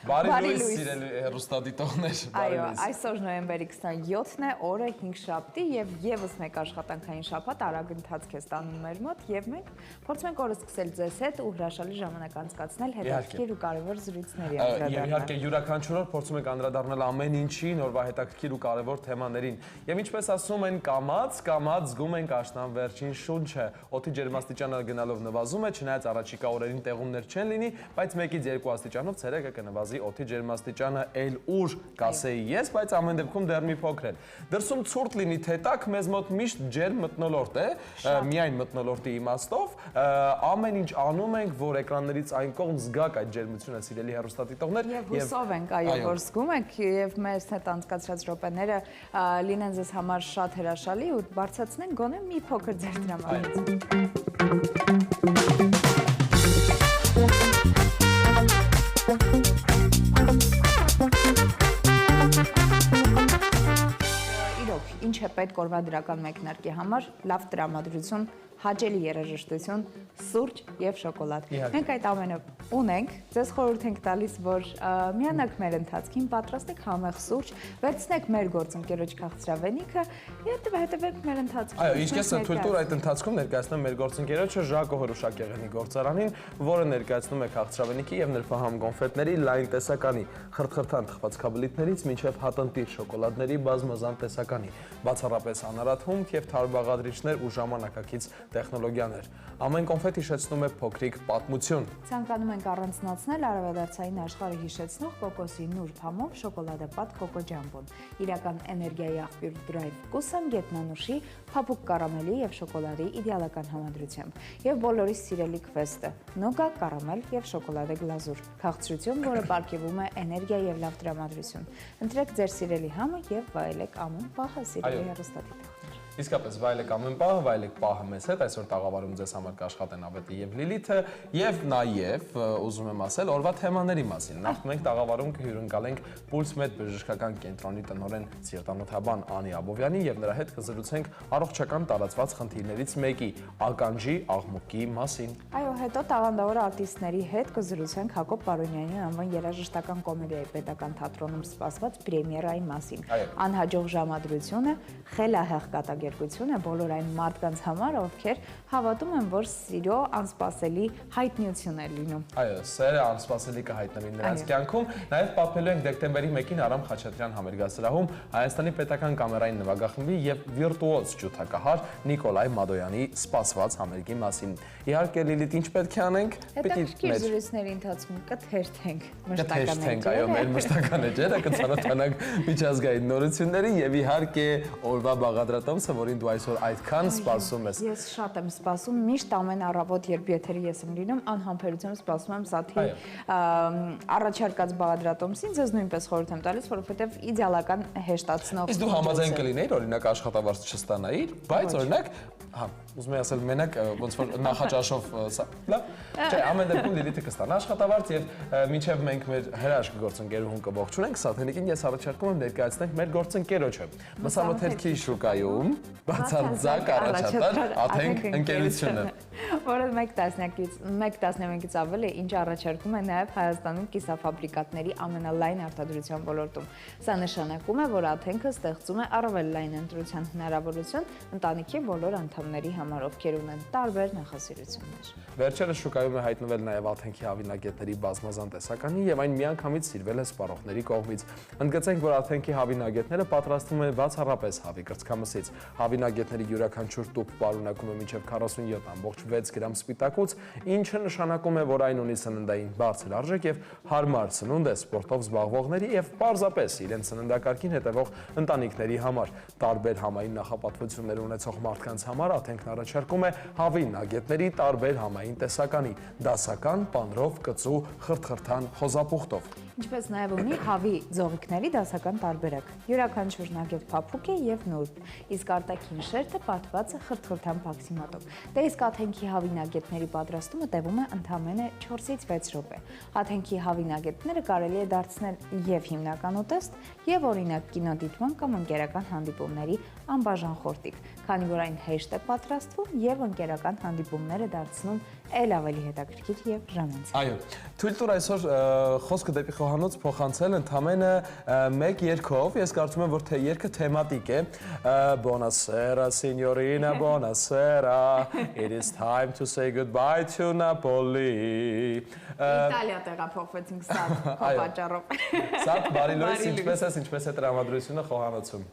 Բարի լույս սիրելի հեռուստադիտողներ։ Այո, այսօր նոյեմբերի 27-ն է, օրը 5 շաբթի եւ եւս մեկ աշխատանքային շաբաթ արագ ընթացք է ստանում մեր մոտ եւ մենք փորձում ենք օրը սկսել ձեզ հետ ու հրաշալի ժամանակ անցկացնել հետաքրքիր ու կարեւոր զրույցների անդրադառնալ։ Եվ իհարկե յուրաքանչյուր օր փորձում ենք անդրադառնալ ամեն ինչին, օրվա հետաքրքիր ու կարեւոր թեմաներին։ Եվ ինչպես ասում են, կամած զգում ենք աշնան վերջին շունչը։ Օդի ջերմաստիճանը գնալով նվազում է, չնայած առաջիկա օրերին տեղումներ չեն լինի, բայց 1-ից 2 աստիճանով ցերեկը կնվազի օդի ջերմաստիճանը էլ ուր կասեի ես, բայց ամեն դեպքում դեռ մի փոքր է։ Դրսում ցուրտ լինի թե տաք, մեզ մոտ միշտ ջերմ մթնոլորտ է, միայն մթնոլորտի իմաստով, ամեն ինչ անում ենք, որ էկրաններից այն կողմ զգաք այդ ջերմությունը, սիրելի հեռուստադիտողներ, եւ հուսով ենք, այո, որ զգում եք եւ մեզ հետ անցկացրած րոպեները լինեն ձեզ համար շատ հրաշալի ու բարձրացնեն գոնե մի փոքր ձեր տրամադրությունը։ Ինչ է պետք օրվա դրական մեկնարկի համար, լավ տրամադրություն, հաճելի երաժշտություն, սուրճ եւ շոկոլադ։ Մենք այդ ամենը ունենք, ձեզ խորհուրդ ենք տալիս, որ միանաք մեր ընթացքին, պատրաստեք համեղ սուրճ, վերցնեք մեր գործընկերոջ քաղցրավենիքը եւ հետևեք մեր ընթացքին։ Այո, իսկ ես թույլ տուր այդ ընթացքում ներկայացնեմ մեր գործընկերոջը Ժակո Հրուշակեղենի գործարանին, որը ներկայացնում է քաղցրավենիքի եւ նրբահամ կոնֆետների լայն տեսականի, խրթխրթան թխված քաբլիթներից մինչեւ հատնտիր շոկոլադների բազմազան տեսականի, բացառապես անարաթունք եւ թարմբաղադրիչներ ու ժամանակակից տեխնոլոգիաներ։ Ամեն կոնֆետ հիշեցնում է փոքրիկ պատմություն։ Ցանկանում ենք առանձնացնել արևադարձային աշխարհը հիշեցնող կոկոսի նուրբ համով շոկոլադապատ կոկոջամբոն, իրական էներգիայի աղբյուր դրայվ կուսան գետնանուշի, փափուկ կարամելի եւ շոկոլադի իդեալական համադրությամբ եւ բոլորի սիրելի քվեստը՝ նուգա, կարամել եւ շոկոլադե գլազուր, քաղցրություն, որը պարգևում է էներգիա եւ լավ տրամադրություն։ Ընտրեք ձեր սիրելի համը եւ վայելեք ամեն պահը, սիրելի հեռուստադիտողներ։ Իսկապես վայելեք ամեն պահը, վայելեք պահը մեզ հետ, այսօր տաղավարում ձեզ համար կաշխատեն Ավետի եւ Լիլիթը եւ նաեւ ուզում եմ ասել օրվա թեմաների մասին։ Նախ մենք տաղավարում կհյուրընկալենք Pulse-Med բժշկական կենտրոնի տնօրեն սիրտանոթաբան Անի Աբովյանին եւ նրա հետ կզրուցենք առողջական տարածված խնդիրներից մեկի՝ ականջի աղմուկի մասին։ Այո, հետո տաղանդավոր արտիստների հետ կզրուցենք Հակոբ Պարոնյանի անվան երաժշտական կոմեդիայի պետական թատրոնում սպասված պրեմիերայի մասին։ Անհաջող ժամադրությունը, խելահեղ կատակերգությունը բոլոր այն մարդկանց համար, ովքեր հավատում են, որ սիրո անսպասելի հայտնիություն է լինում։ Այո, սերը անսպասելի կհայտնվի նրանց կյանքում։ Նաև պատմելու ենք դեկտեմբերի 1-ին Արամ Խաչատրյան համերգասրահում Հայաստանի պետական կամերային նվագախմբի եւ վիրտուոզ ջութակահար Նիկոլայ Մադոյանի սպասված համերգի մասին։ Իհարկե Լիլիթ, ինչ պետք է անենք։ Հետաքրքիր զրույցների ընթացքում կթերթենք մշտական այո, մեր մշտական էջերը կծանոթանանք միջազգային նորություններին եւ իհարկե օրվա բաղադրատոմսը, որին դու այսօր այդքան սպասում ես։ Ես շատ եմ սպասում, միշտ ամեն առավոտ, երբ եթերի ես եմ լինում, անհամբերությամբ սպասում եմ Սաթի առաջարկած բաղադրատոմսին, ձեզ նույնպես խորհուրդ եմ տալիս, որովհետեւ իդեալական հեշտացնող։ Իսկ դու համաձայն կլինեիր, օրինակ աշխատավարձ չստանայիր, բայց օրինակ, ուզում եմ ասել մենակ ոնց որ նախաճաշով լավ, չէ, ամեն դեպքում Լիլիթը կստանա աշխատավարձ եւ մինչեւ մենք մեր հրաշք գործընկերուհուն կողջունենք, Սաթենիկին ես առաջարկում եմ ներկայացնենք մեր գործընկերոջը։ Մսամթերքի շուկայում բացարձակ առաջատար Աթենք ընկերությունը, որը 1 տասնյակից ավել է, ինչ առաջարկում է նաև Հայաստանում կիսաֆաբրիկատների ամենալայն արտադրության ոլորտում։ Սա նշանակում է, որ Աթենքը ստեղծում է առավել լայն ընտրության հնարավորություն ընտանիքի բոլոր անդամների համար, ովքեր ունեն տարբեր նախասիրություններ։ Վերջերս շուկայում է հայտնվել նաև Աթենքի հավինագետների բազմազան տեսականի եւ այն միանգամից սիրվել է սպառողների կողմից։ Ընդգծենք, որ Աթենքի հավինագետները պատրաստվում են բացառապես հավի կրծքամսից։ Հավինագետների յուրաքանչյուր տուփ պարունակում է մինչև 47.6 գրամ սպիտակուց, ինչը նշանակում է, որ այն ունի սննդային բարձր արժեք եւ հարմար սնունդ է սպորտով զբաղվողների եւ պարզապես իրենց սննդակարգին հետևող ընտանիքների համար։ Տարբեր համային նախապատվություններ ունեցող մարդկանց համար Աթենքն առաջարկում է հավինագետների տարբեր համային տեսականի՝ դասական, պանրով, կծու, խրթխրթան, խոզապուխտով։ Ինչպես նաև ունի հավի ձողիկների դասական տարբերակ։ Յուրաքանչյուր նագետ փափուկ է եւ նուրբ, իսկ արտաքին շերտը պատված է խրթխրթան փաքսիմատով։ Դե իսկ Աթենքի հավինագետների պատրաստումը տևում է ընդամենը 4-ից 6 րոպե։ Աթենքի հավինագետները կարելի է դարձնել եւ հիմնական ուտեստ, եւ օրինակ կինոդիտման կամ ընկերական հանդիպումների անբաժան խորտիկ, քանի որ այն հեշտ է պատրաստվում եւ ընկերական հանդիպումները դարձնում էլ ավելի հետաքրքիր եւ ժամանցի։ Այո, թույլ տուր այսօր խոսքը դեպի խոհանոց փոխանցել ընդամենը մեկ երգով։ Ես կարծում եմ, որ երգը թեմատիկ է։ Buonasera, signorina, buonasera. It is time to say goodbye to Napoli. Իտալիա տեղափոխվեցինք սա պատճառով։ Սա բարի լույս, ինչպես է տրամադրությունը խոհանոցում։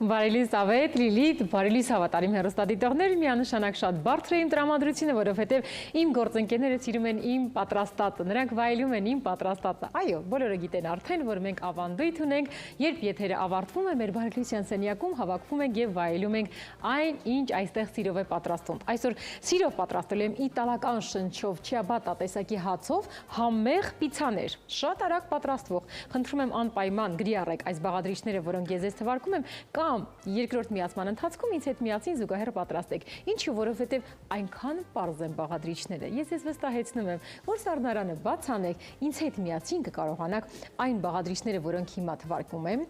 Բարելիս ավետ, Լիլիթ, բարելիս հավատարիմ հեռուստադիտողներ, միանշանակ շատ բարձր է իմ տրամադրությունը, որովհետև իմ գործընկերները սիրում են իմ պատրաստածը, նրանք վայելում են իմ պատրաստածը։ Այո, բոլորը գիտեն արդեն, որ մենք ավանդույթ ունենք, երբ եթերը ավարտվում է, մեր բարելիսյան սենյակում հավաքվում ենք եւ վայելում ենք այն, ինչ այստեղ սիրով է պատրաստվում։ Այսօր սիրով պատրաստել եմ իտալական շնչով, չիաբատա տեսակի հացով համեղ պիցաներ, շատ արագ պատրաստվող։ Խնդրում եմ անպայման գրի առեք այս բաղադրիչները, որոնք ես թվարկում եմ, կամ երկրորդ միացման ընթացքում ինձ հետ միասին զուգահեռ պատրաստեք։ Ինչու, որովհետև այնքան պարզ են բաղադրիչները։ Ես վստահեցնում եմ, որ սառնարանը բաց անեք, ինձ հետ միասին կկարողանաք այն բաղադրիչները, որոնք հիմա թվարկում եմ,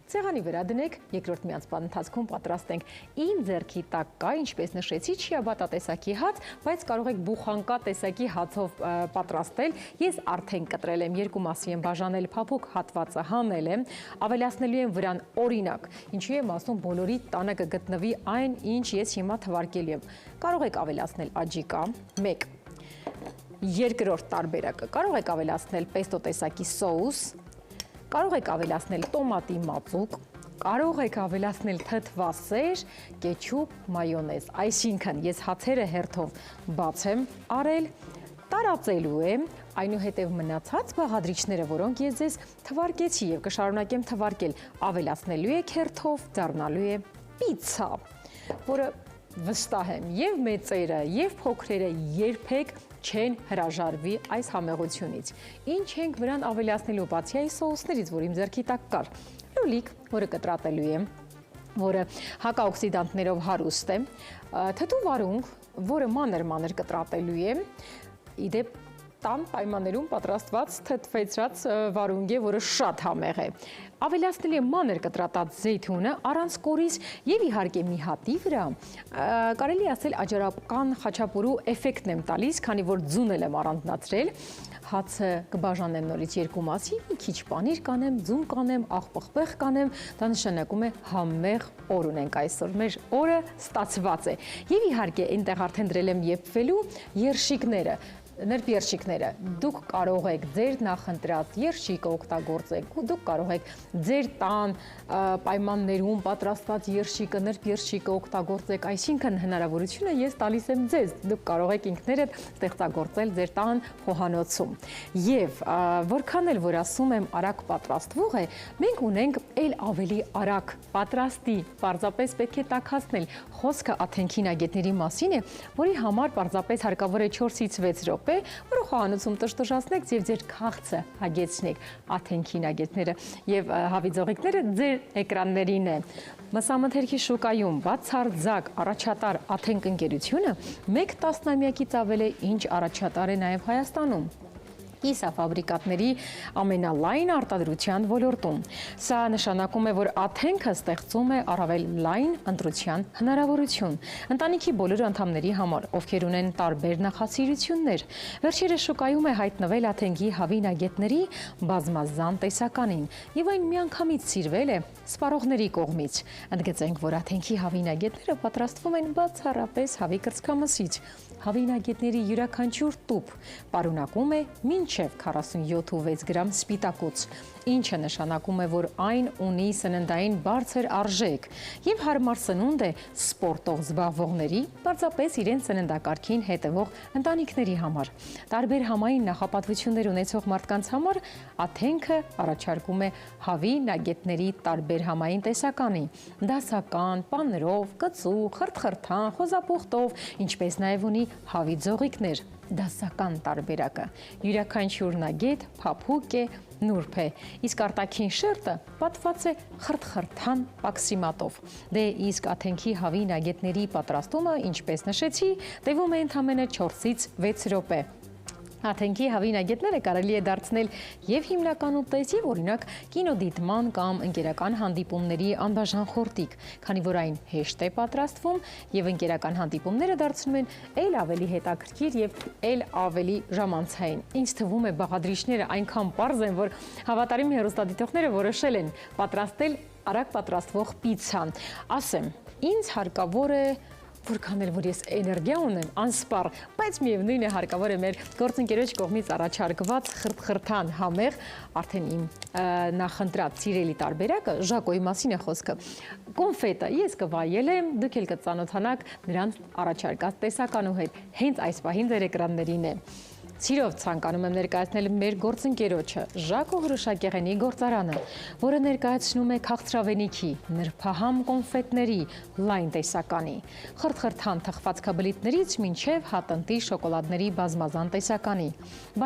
սեղանի վրա դնեք, երկրորդ միացման ընթացքում պատրաստենք։ Իմ ձեռքի տակ կա, ինչպես նշեցի, չիաբատա տեսակի հաց, բայց կարող եք բուխանկա տեսակի հացով պատրաստել։ Ես արդեն կտրել եմ, երկու մասի եմ բաժանել, փափուկ հատվածը հանել եմ, ավելացնելու եմ վրան օրինակ, ինչու եմ ասում, բոլորի տանը կգտնվի այն, ինչ ես հիմա թվարկելու եմ։ Կարող եք ավելացնել աջիկա, 1, երկրորդ տարբերակը, կարող եք ավելացնել պեստո տեսակի սոուս, կարող եք ավելացնել տոմատի մածուկ, կարող եք ավելացնել թթվասեր, կեչուպ, մայոնեզ, այսինքն ես հացերը հերթով բաց եմ արել, տարածելու եմ, այնուհետև մնացած բաղադրիչները, որոնք ես ձեզ թվարկեցի և կշարունակեմ թվարկել, ավելացնելու եք հերթով, դառնալու է պիցցա, որը վստահ եմ և մեծերը, և փոքրերը երբեք չեն հրաժարվի այս համեղությունից։ Ինչ ենք վրան ավելացնելու բացի այս սոուսներից, որ իմ ձեռքի տակ կար։ Լոլիկ, որը կտրատելու եմ, որը հակաօքսիդանտներով հարուստ է, թթու վարունգ, որը մանր կտրատելու եմ, իդեպ տան պայմաններում պատրաստված թթվեցրած վարունգ է, որը շատ համեղ է։ Ավելացնել եմ մանր կտրատած զեյթունը առանց կորիզ և իհարկե մի հատի վրա, կարելի ասել աջարական խաչապուրու էֆեկտն եմ տալիս, քանի որ ձունել եմ առանձնացրել, հացը կբաժանեմ նորից երկու մասի, մի քիչ պանիր կանեմ, ձուն կանեմ, աղպղպեղ կանեմ, դա նշանակում է համեղ օր ունենք այսօր, մեր օրը ստացված է։ Եվ իհարկե այնտեղ արդեն դրել եմ եփվելու երշիկները, նրբ երշիկները, դուք կարող եք ձեր նախընտրած երշիկը օգտագործեք, դուք կարող եք ձեր տան պայմաններում պատրաստված երշիկը, նրբ երշիկը օգտագործեք, այսինքն հնարավորությունը ես տալիս եմ ձեզ, դուք կարող եք ինքներդ ստեղծագործել ձեր տան խոհանոցում։ Եվ որքան էլ որ ասում եմ արագ պատրաստվող է, մենք ունենք էլ ավելի արագ պատրաստի, պարզապես պետք է տաքացնել։ Խոսքը աթենքի նագետների մասին է, որի համար պարզապես հարկավոր է 4-ից 6 րոպե, որը խոհանոցում տշտշացնեք եւ ձեր քաղցը հագեցնեք աթենքի նագետները եւ հավիձողիկները ձեր էկրաններին է։ Մսամթերքի շուկայում բացարձակ առաջատար աթենք ընկերությունը 1 տասնամյակից ավել է ինչ առաջատար է նաեւ Հայաստանում։ Կիսաֆաբրիկատների ամենալայն արտադրության ոլորտում։ Սա նշանակում է, որ աթենքը ստեղծում է առավել լայն ընտրության հնարավորություն ընտանիքի բոլոր անդամների համար, ովքեր ունեն տարբեր նախասիրություններ։ Վերջերս շուկայում է հայտնվել աթենքի հավինագետների բազմազան տեսականին, եւ այն միանգամից սիրվել է սպառողների կողմից։ Ընդգծենք, որ աթենքի հավինագետները պատրաստվում են բացառապես հավի կրծքամսից։ Հավինագետների յուրաքանչյուր տուփ պարունակում է մինչև 47.6 գրամ սպիտակուց, ինչը նշանակում է, որ այն ունի սննդային բարձր արժեք եւ հարմար սնունդ է սպորտով զբաղվողների, պարզապես իրենց սննդակարգին հետևող ընտանիքների համար։ Տարբեր համային նախապատվություններ ունեցող մարդկանց համար աթենքը առաջարկում է հավի նագետների տարբեր համային տեսականի՝ դասական, պանրով, կծու, խրթխրթան, խոզապուխտով, ինչպես նաև ունի հավի ձողիկներ, դասական տարբերակը, յուրաքանչյուր նագետ փափուկ է, նուրբ է, իսկ արտաքին շերտը պատված է խրթխրթան պաքսիմատով։ Դե իսկ աթենքի հավի նագետների պատրաստումը, ինչպես նշեցի, տևում է ընդամենը 4-ից 6 րոպե։ Հաթենքի հավինագետները կարելի է դարձնել եւ հիմնական ուտես եւ օրինակ կինոդիտման կամ ընկերական հանդիպումների անբաժան խորտիկ, քանի որ այն հեշտ է պատրաստվում եւ ընկերական հանդիպումները դարձնում են ել ավելի հետաքրքիր եւ ել ավելի ժամանցային։ Ինչ թվում է բաղադրիչները այնքան պարզ են, որ հավատարիմ հեռուստադիտողները որոշել են պատրաստել արագ պատրաստվող պիցցան։ Ասեմ, ինձ հարկավոր է որքան էլ որ ես էներգիա ունեմ, անսպառ, բայց միևնույն է հարկավոր է մեր գործընկերոջ կողմից առաջարկված խրթխրթան համեղ, արդեն իմ նախընտրած սիրելի տարբերակը, Ժակոյի մասին է խոսքը։ Կոնֆետը ես կվայելեմ, դուք էլ կծանոթանաք նրանց առաջարկած տեսականու հետ, հենց այս պահին ձեր էկրաններին է։ Սիրով ցանկանում եմ ներկայացնել մեր գործընկերոջը Ժակո Հրուշակեղենի գործարանը, որը ներկայացնում է քաղցրավենիքի, նրբահամ կոնֆետների լայն տեսականի, խրթխրթան թխվածքաբլիթներից մինչև հատնտի շոկոլադների բազմազան տեսականի,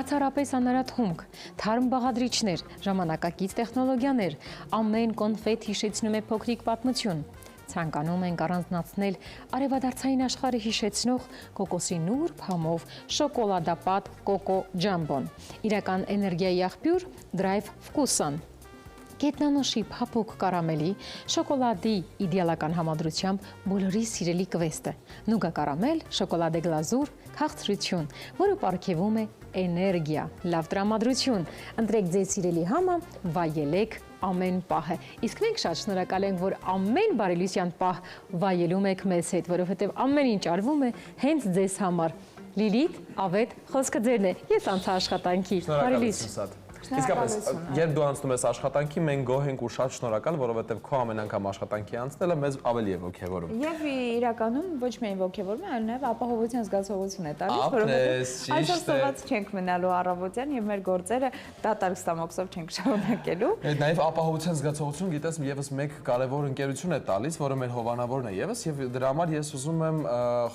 բացառապես անարատ հումք, թարմ բաղադրիչներ, ժամանակակից տեխնոլոգիաներ, ամեն կոնֆետ հիշեցնում է փոքրիկ պատմություն։ Ցանկանում ենք առանձնացնել արևադարձային աշխարհը հիշեցնող կոկոսի նուրբ համով շոկոլադապատ կոկո ջամբոն, իրական էներգիայի աղբյուր Drive Vkusan, գետնանոշի փափուկ կարամելի, շոկոլադի իդեալական համադրությամբ բոլորի սիրելի կվեստը, նուգա կարամել, շոկոլադե գլազուր, քաղցրություն, որը պարգևում է էներգիա, լավ տրամադրություն, ընտրեք ձեր սիրելի համը, վայելեք ամեն պահը։ Իսկ մենք շատ շնորհակալ ենք, որ ամեն բարելյուսյան պահ վայելում եք մեզ հետ, որովհետև ամեն ինչ արվում է հենց ձեզ համար։ Լիլիթ, Ավետ, խոսքը ձերն է։ Ես անցա աշխատանքի։ Բարելույս։ Իսկապես, երբ դու անցնում ես աշխատանքի, մենք գոհ ենք ու շատ շնորհակալ, որովհետև քո ամեն անգամ աշխատանքի անցնելը մեզ ավելի է ոգևորում։ Եվ իրականում ոչ միայն ոգևորում է, այլ նաև ապահովության զգացողություն է տալիս, որովհետև այսօր սոված չենք մնալու առավոտյան եւ մեր գործերը դատարկ ստամոքսով չենք շարունակելու։ Նաև ապահովության զգացողություն, գիտես, եւս մեկ կարևոր ընկերություն է տալիս, որը մեր հովանավորն է եւս, եւ դրա համար ես ուզում եմ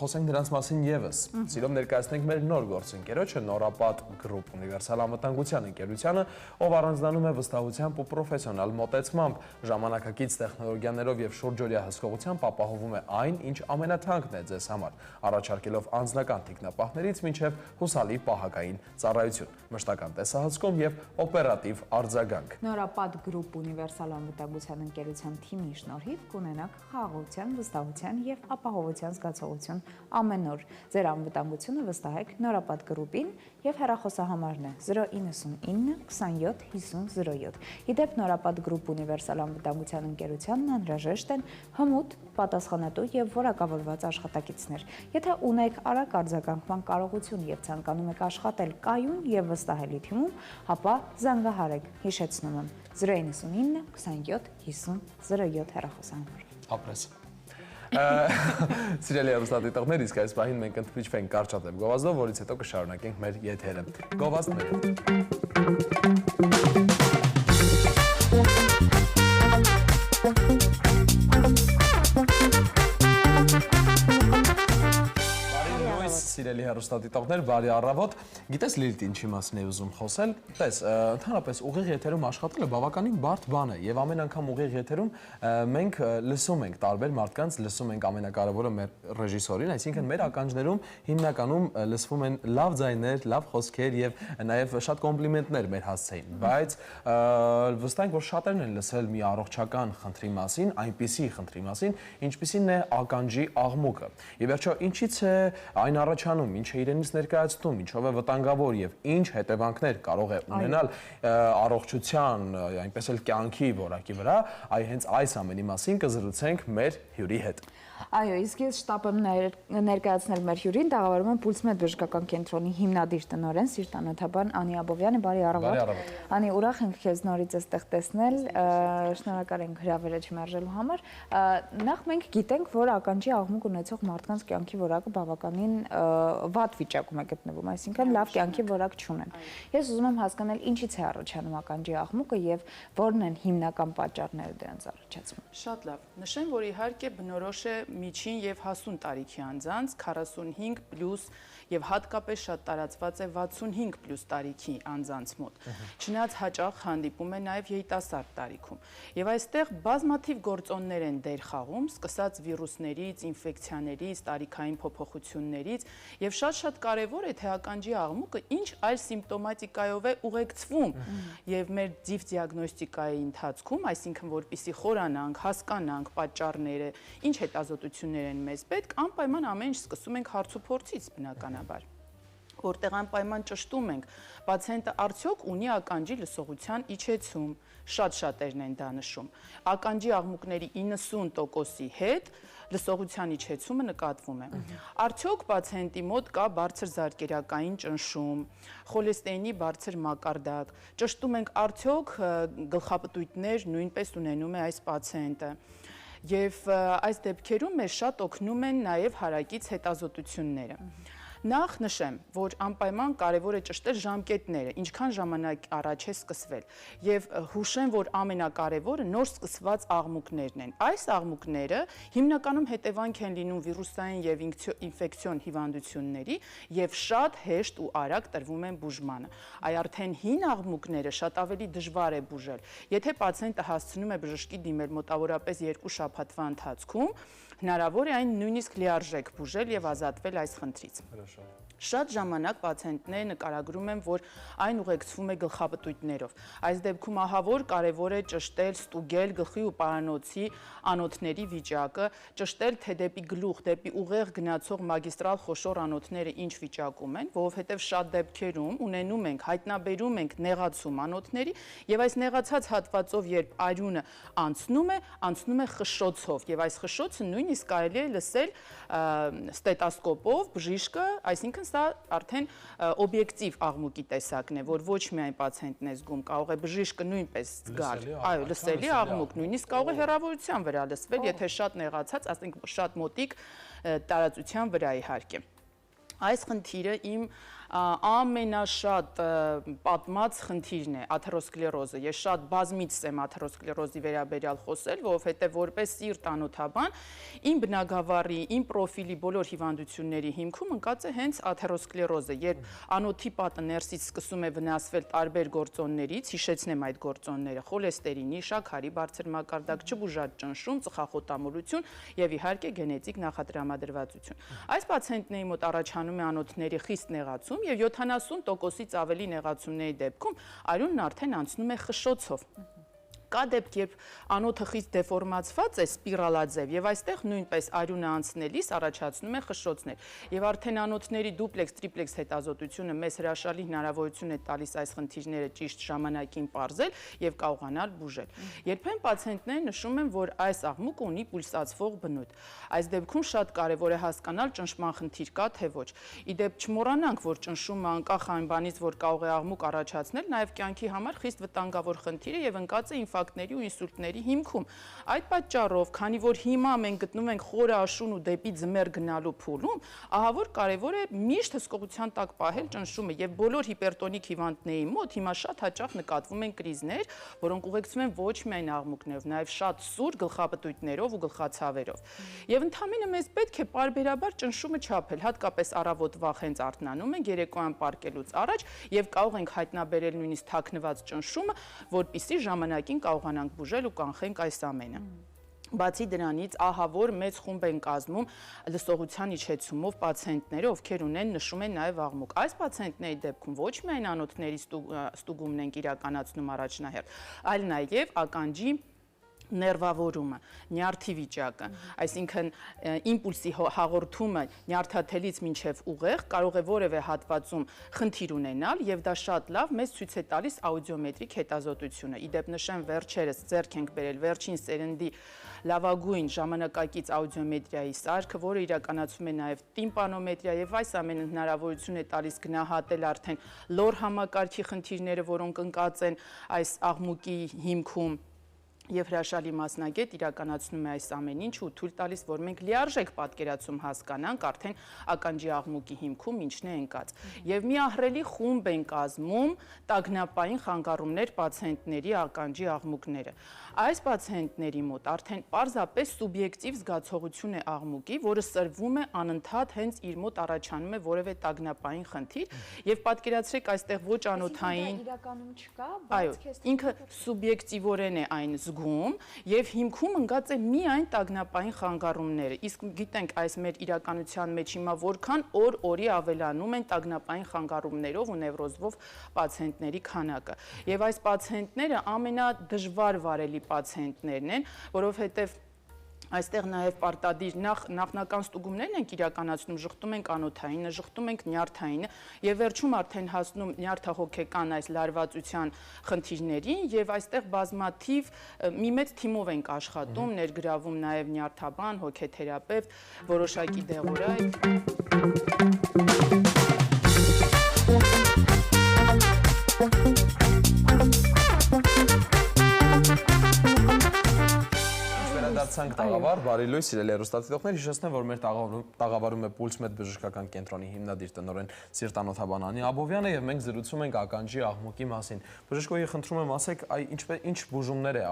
խոսենք նրանց մասին եւս։ Սիրով ներկայացնենք մեր նոր գործընկերոջը Նորապատ Group ունիվերսալ անվտանգության ընկերությանը, ով առանձնանում է վստահությամբ ու պրոֆեսիոնալ մոտեցմամբ, ժամանակակից տեխնոլոգիաներով եւ շուրջօրյա հսկողությամբ ապահովում է այն, ինչ ամենաթանկն է ձեզ համար, առաջարկելով անձնական թիկնապահներից մինչև հուսալի պահակային ծառայություն, մշտական տեսահսկում եւ օպերատիվ արձագանք։ Նորապատ Group ունիվերսալ անվտանգության ընկերության թիմի շնորհիվ կունենաք խաղաղության, վստահության եւ ապահովության զգացողություն ամեն օր։ Ձեր անվտանգությունը վստահեք Նորապատ Group-ին եւ հեռախոսահամարն է 099 27 50 07։ Իդեպ Նորապատ Group ունիվերսալ անվտանգության ընկերությանն անհրաժեշտ են հմուտ, պատասխանատու եւ որակավորված աշխատակիցներ։ Եթե ունեք արագ արձագանքման կարողություն եւ ցանկանում եք աշխատել կայուն եւ վստահելի թիմում, ապա զանգահարեք, հիշեցնում եմ 099 27 50 07 հեռախոսահամար։ Ապրես։ Սիրելի հեռուստադիտողներ, իսկ այս պահին մենք ընդմիջվենք կարճատև գովազդով, որից հետո կշարունակենք մեր եթերը։ Գովազդները։ Սիրելի հեռուստադիտողներ, բարի առավոտ։ Գիտես Լիլիթ ինչի մասին եմ ուզում խոսել։ Տես, ընդհանրապես ուղիղ եթերում աշխատելը բավականին բարդ բան է, եւ ամեն անգամ ուղիղ եթերում մենք լսում ենք տարբեր մարդկանց, լսում ենք ամենակարևորը մեր ռեժիսորին, այսինքն մեր ականջներում հիմնականում լսվում են լավ ձայներ, լավ խոսքեր եւ նաեւ շատ կոմպլիմենտներ մեր հասցեին, բայց վստահ ենք, որ շատերն են լսել մի առողջական խնդրի մասին, այնպիսի խնդրի մասին, ինչպիսին է ականջի աղմուկը։ Եվ վերջո ինչից է այն առաջանում, ինչ է իրենից ներկայացնում, ինչով է վտանգավոր եւ ինչ հետևանքներ կարող է ունենալ առողջության, այնպես էլ կյանքի որակի վրա, հենց այս ամենի մասին կզրուցենք մեր հյուրի հետ։ Այո, իսկ ես շտապ եմ ներկայացնել մեր հյուրին, տաղավարում եմ Pulsemed բժշկական կենտրոնի հիմնադիր տնօրեն, սիրտանոթաբան Անի Աբովյանը, բարի առավոտ։ Անի, ուրախ ենք քեզ նորից այստեղ տեսնել, շնորհակալ ենք հրավերը չմերժելու համար։ Նախ մենք գիտենք, որ ականջի աղմուկ ունեցող մարդկանց կյանքի որակը բավականին վատ վիճակում է գտնվում, այսինքն լավ կյանքի որակ չունեն։ Ես ուզում եմ հասկանալ ինչից է առաջանում ականջի աղմուկը եւ որն են հիմնական պատճառները դրանց առաջացման։ Շատ լավ։ Նշեմ, որ իհարկե բնորոշ է միջին եւ հասուն տարիքի անձանց 45+ եւ հատկապես շատ տարածված է 65+ տարիքի անձանց մոտ։ Չնայած հաճախ հանդիպում է նաեւ երիտասարդ տարիքում։ Եվ այստեղ բազմաթիվ գործոններ են դեր խաղում, սկսած վիրուսներից, ինֆեկցիաներից, տարիքային փոփոխություններից եւ շատ կարևոր է թե ականջի աղմուկը ինչ այլ սիմպտոմատիկայով է ուղեկցվում եւ մեր ձիվ դիագնոստիկայի ընթացքում, այսինքն որպեսզի խորանանք, հասկանանք պատճառները, ինչ հետազոտություններ են մեզ պետք, անպայման ամեն ինչ սկսում ենք հարցուփորձից բնականաբար, որտեղ անպայման ճշտում ենք պացիենտը արդյոք ունի ականջի լսողության իջեցում, շատ շատերն են դա նշում, ականջի աղմուկների 90%-ի հետ լսողության իջեցումը նկատվում է։ Արդյոք պացիենտի մոտ կա բարձր զարկերակային ճնշում, խոլեստերինի բարձր մակարդակ, ճշտում ենք արդյոք գլխապտույտներ նույնպես ունենում է այս պացիենտը։ Եվ այս դեպքերում մեզ շատ օգնում են նաև հարակից հետազոտությունները։ Նախ նշեմ, որ անպայման կարևոր է ճշտել ժամկետները, ինչքան ժամանակ առաջ է սկսվել, եւ հուշեմ, որ ամենակարևորը նոր սկսված աղմուկներն են։ Այս աղմուկները հիմնականում հետևանք են լինում վիրուսային եւ ինֆեկցիոն հիվանդությունների եւ շատ հեշտ ու արագ տրվում են բուժմանը։ Այ արդեն հին աղմուկները շատ ավելի դժվար է բուժել։ Եթե պացիենտը հասցնում է բժշկի դիմել մոտավորապես 2 շաբաթվա ընթացքում, հնարավոր է այն նույնիսկ լիարժեք բուժել եւ ազատվել այս խնդրից։ Շատ ժամանակ պացիենտները նկարագրում են, որ այն ուղեկցվում է գլխապտույտներով։ Այս դեպքում ահավոր կարևոր է ճշտել, ստուգել գլխի ու պարանոցի անոթների վիճակը, ճշտել թե դեպի գլուխ, դեպի ուղեղ գնացող մագիստրալ խոշոր անոթները ինչ վիճակում են, որովհետև շատ դեպքերում ունենում ենք, հայտնաբերում ենք նեղացում անոթների, եւ այս նեղացած հատվածով երբ արյունը անցնում է խշշոցով, եւ այս խշշոցը նույնիսկ կարելի է լսել ստետասկոպով, բժիշկը, այսինքն սա արդեն օբյեկտիվ աղմուկի տեսակն է, որ ոչ միայն պացիենտն է զգում, կարող է բժիշկը նույնպես զգալ, այո, լսելի աղմուկ, նույնիսկ կարող է հեռավորության վրա լսվել, եթե շատ նեղացած, ասենք շատ մոտիկ տարածության վրա իհարկե։ Այս խնդիրը իմ ամենաշատ պատմած խնդիրն է աթերոսկլերոզը։ Ես շատ բազմից եմ աթերոսկլերոզի վերաբերյալ խոսել, որովհետև որպես սիրտ անոթաբան իմ բնագավառի, իմ պրոֆիլի բոլոր հիվանդությունների հիմքում ընկած է հենց աթերոսկլերոզը, երբ անոթի պատը ներսից սկսում է վնասվել տարբեր գործոններից, հիշեցնեմ այդ գործոնները՝ խոլեստերինի, շաքարի բարձր մակարդակ, չբուժած ճնշում, ծխախոտամոլություն եւ իհարկե գենետիկ նախատրամադրվածություն։ Այս պացիենտների մոտ առաջանում է անոթների խիստ նեղացում եւ 70%-ից ավելի նեղացումների դեպքում արյունն արդեն անցնում է խշշոցով։ Կա դեպք, երբ անոթը խիստ դեֆորմացված է սպիրալաձև եւ այստեղ նույնպես արյունը անցնելիս առաջացնում է խշշոցներ եւ արդեն անոթների դուպլեքս, տրիպլեքս հետազոտությունը մեզ հրաշալի հնարավորություն է տալիս այս խնդիրները ճիշտ ժամանակին պարզել եւ կարողանալ բուժել։ Երբեմն պացիենտները նշում են, որ այս աղմուկը ունի պուլսացվող բնույթ։ Այս դեպքում շատ կարեւոր է հասկանալ ճնշման խնդիր կա թե ոչ։ Իդեպ չմոռանանք, որ ճնշումը անկախ այն բանից, որ կարող է աղմուկ առաջացնել, նաեւ կյանքի համար խիստ վտանգավոր խնդիր է եւ ընկած է ինֆարկտների ու ինսուլտների հիմքում։ Այդ պատճառով, քանի որ հիմա մենք գտնում ենք խորը աշուն ու դեպի ձմեռ գնալու փուլում, ահավոր կարևոր է միշտ հսկողության տակ պահել ճնշումը եւ բոլոր հիպերտոնիկ հիվանդների մոտ հիմա շատ հաճախ նկատվում են կրիզներ, որոնք ուղեկցվում են ոչ միայն աղմուկներով, նաեւ շատ սուր գլխապտույտներով ու գլխացավերով։ Եվ ընդհանրապես մեզ պետք է պարբերաբար ճնշումը չափել, հատկապես առավոտ վաղ հենց արթնանում ենք երեկոյան պարկելուց առաջ եւ կարող ենք հայտնաբերել նույնիսկ թաքնված ճնշումը, որպեսզի ժամանակին կարողանանք բուժել ու կանխենք այս ամենը։ Բացի դրանից, ահավոր մեծ խումբ են կազմում լսողության իջեցումով պացիենտները, ովքեր ունեն նշում են նաև աղմուկ։ Այս պացիենտների դեպքում ոչ միայն անոթների ստուգումն ենք իրականացնում առաջնահերթ, այլ նաև ականջի ներվավորումը, նյարդի վիճակը, այսինքն իմպուլսի հաղորդումը նյարդաթելից մինչև ուղեղ կարող է որևէ հատվածում խնդիր ունենալ եւ դա շատ լավ մեզ ցույց է տալիս աուդիոմետրիկ հետազոտությունը։ Իդեպ նշեմ, վերջերս ձեռք ենք բերել վերջին սերնդի լավագույն ժամանակակից աուդիոմետրիայի սարքը, որը իրականացվում է նաև տիմպանոմետրիա եւ այս ամենը հնարավորություն է տալիս գնահատել արդեն լոր համակարգի խնդիրները, որոնք ընկած են այս աղմուկի հիմքում։ Եվ հրաշալի մասնագետ իրականացնում է այս ամեն ինչը ու թույլ տալիս, որ մենք լիարժեք պատկերացում հասկանանք արդեն ականջի աղմուկի հիմքում ինչն է ընկած։ Եվ մի ահռելի խումբ են կազմում տագնապային խանգարումներ պացիենտների ականջի աղմուկները։ Այս պացիենտների մոտ արդեն պարզապես սուբյեկտիվ զգացողություն է աղմուկի, որը սրվում է անընդհատ հենց իր մոտ առաջանում է որևէ տագնապային խնդիր եւ պատկերացրեք այստեղ ոչ անոթային իրականում չկա, բայց ինքը սուբյեկտիվորեն է այն ստուգում եւ հիմքում ընկած է միայն տագնապային խանգարումները։ Իսկ գիտենք այս մեր իրականության մեջ հիմա որքան օր-օրի ավելանում են տագնապային խանգարումներով ու նևրոզով պացիենտների քանակը։ Եվ այս պացիենտները ամենադժվար վարելի պացիենտներն են, որովհետեւ այստեղ նաև պարտադիր նախնական ստուգումներն ենք իրականացնում, ժխտում ենք անոթայինը, ժխտում ենք նյարդայինը եւ վերջում արդեն հասնում նյարդահոգեկան այս լարվածության խնդիրներին եւ այստեղ բազմաթիվ մի մեծ թիմով ենք աշխատում, ներգրավում նաև նյարդաբան, հոգեթերապևտ, որոշակի դեղորայք։ Դարձանք տաղավար, բարի լույս, սիրելի հեռուստադիտողներ, հիշեցնեմ, որ մեր տաղավարում է Pulse-Med բժշկական կենտրոնի հիմնադիր տնօրեն Սիրտանոթաբան Անի Աբովյանը եւ մենք զրուցում ենք ականջի աղմուկի մասին։ Բժշկուհի, խնդրում եմ ասեք, ինչ բուժումներ է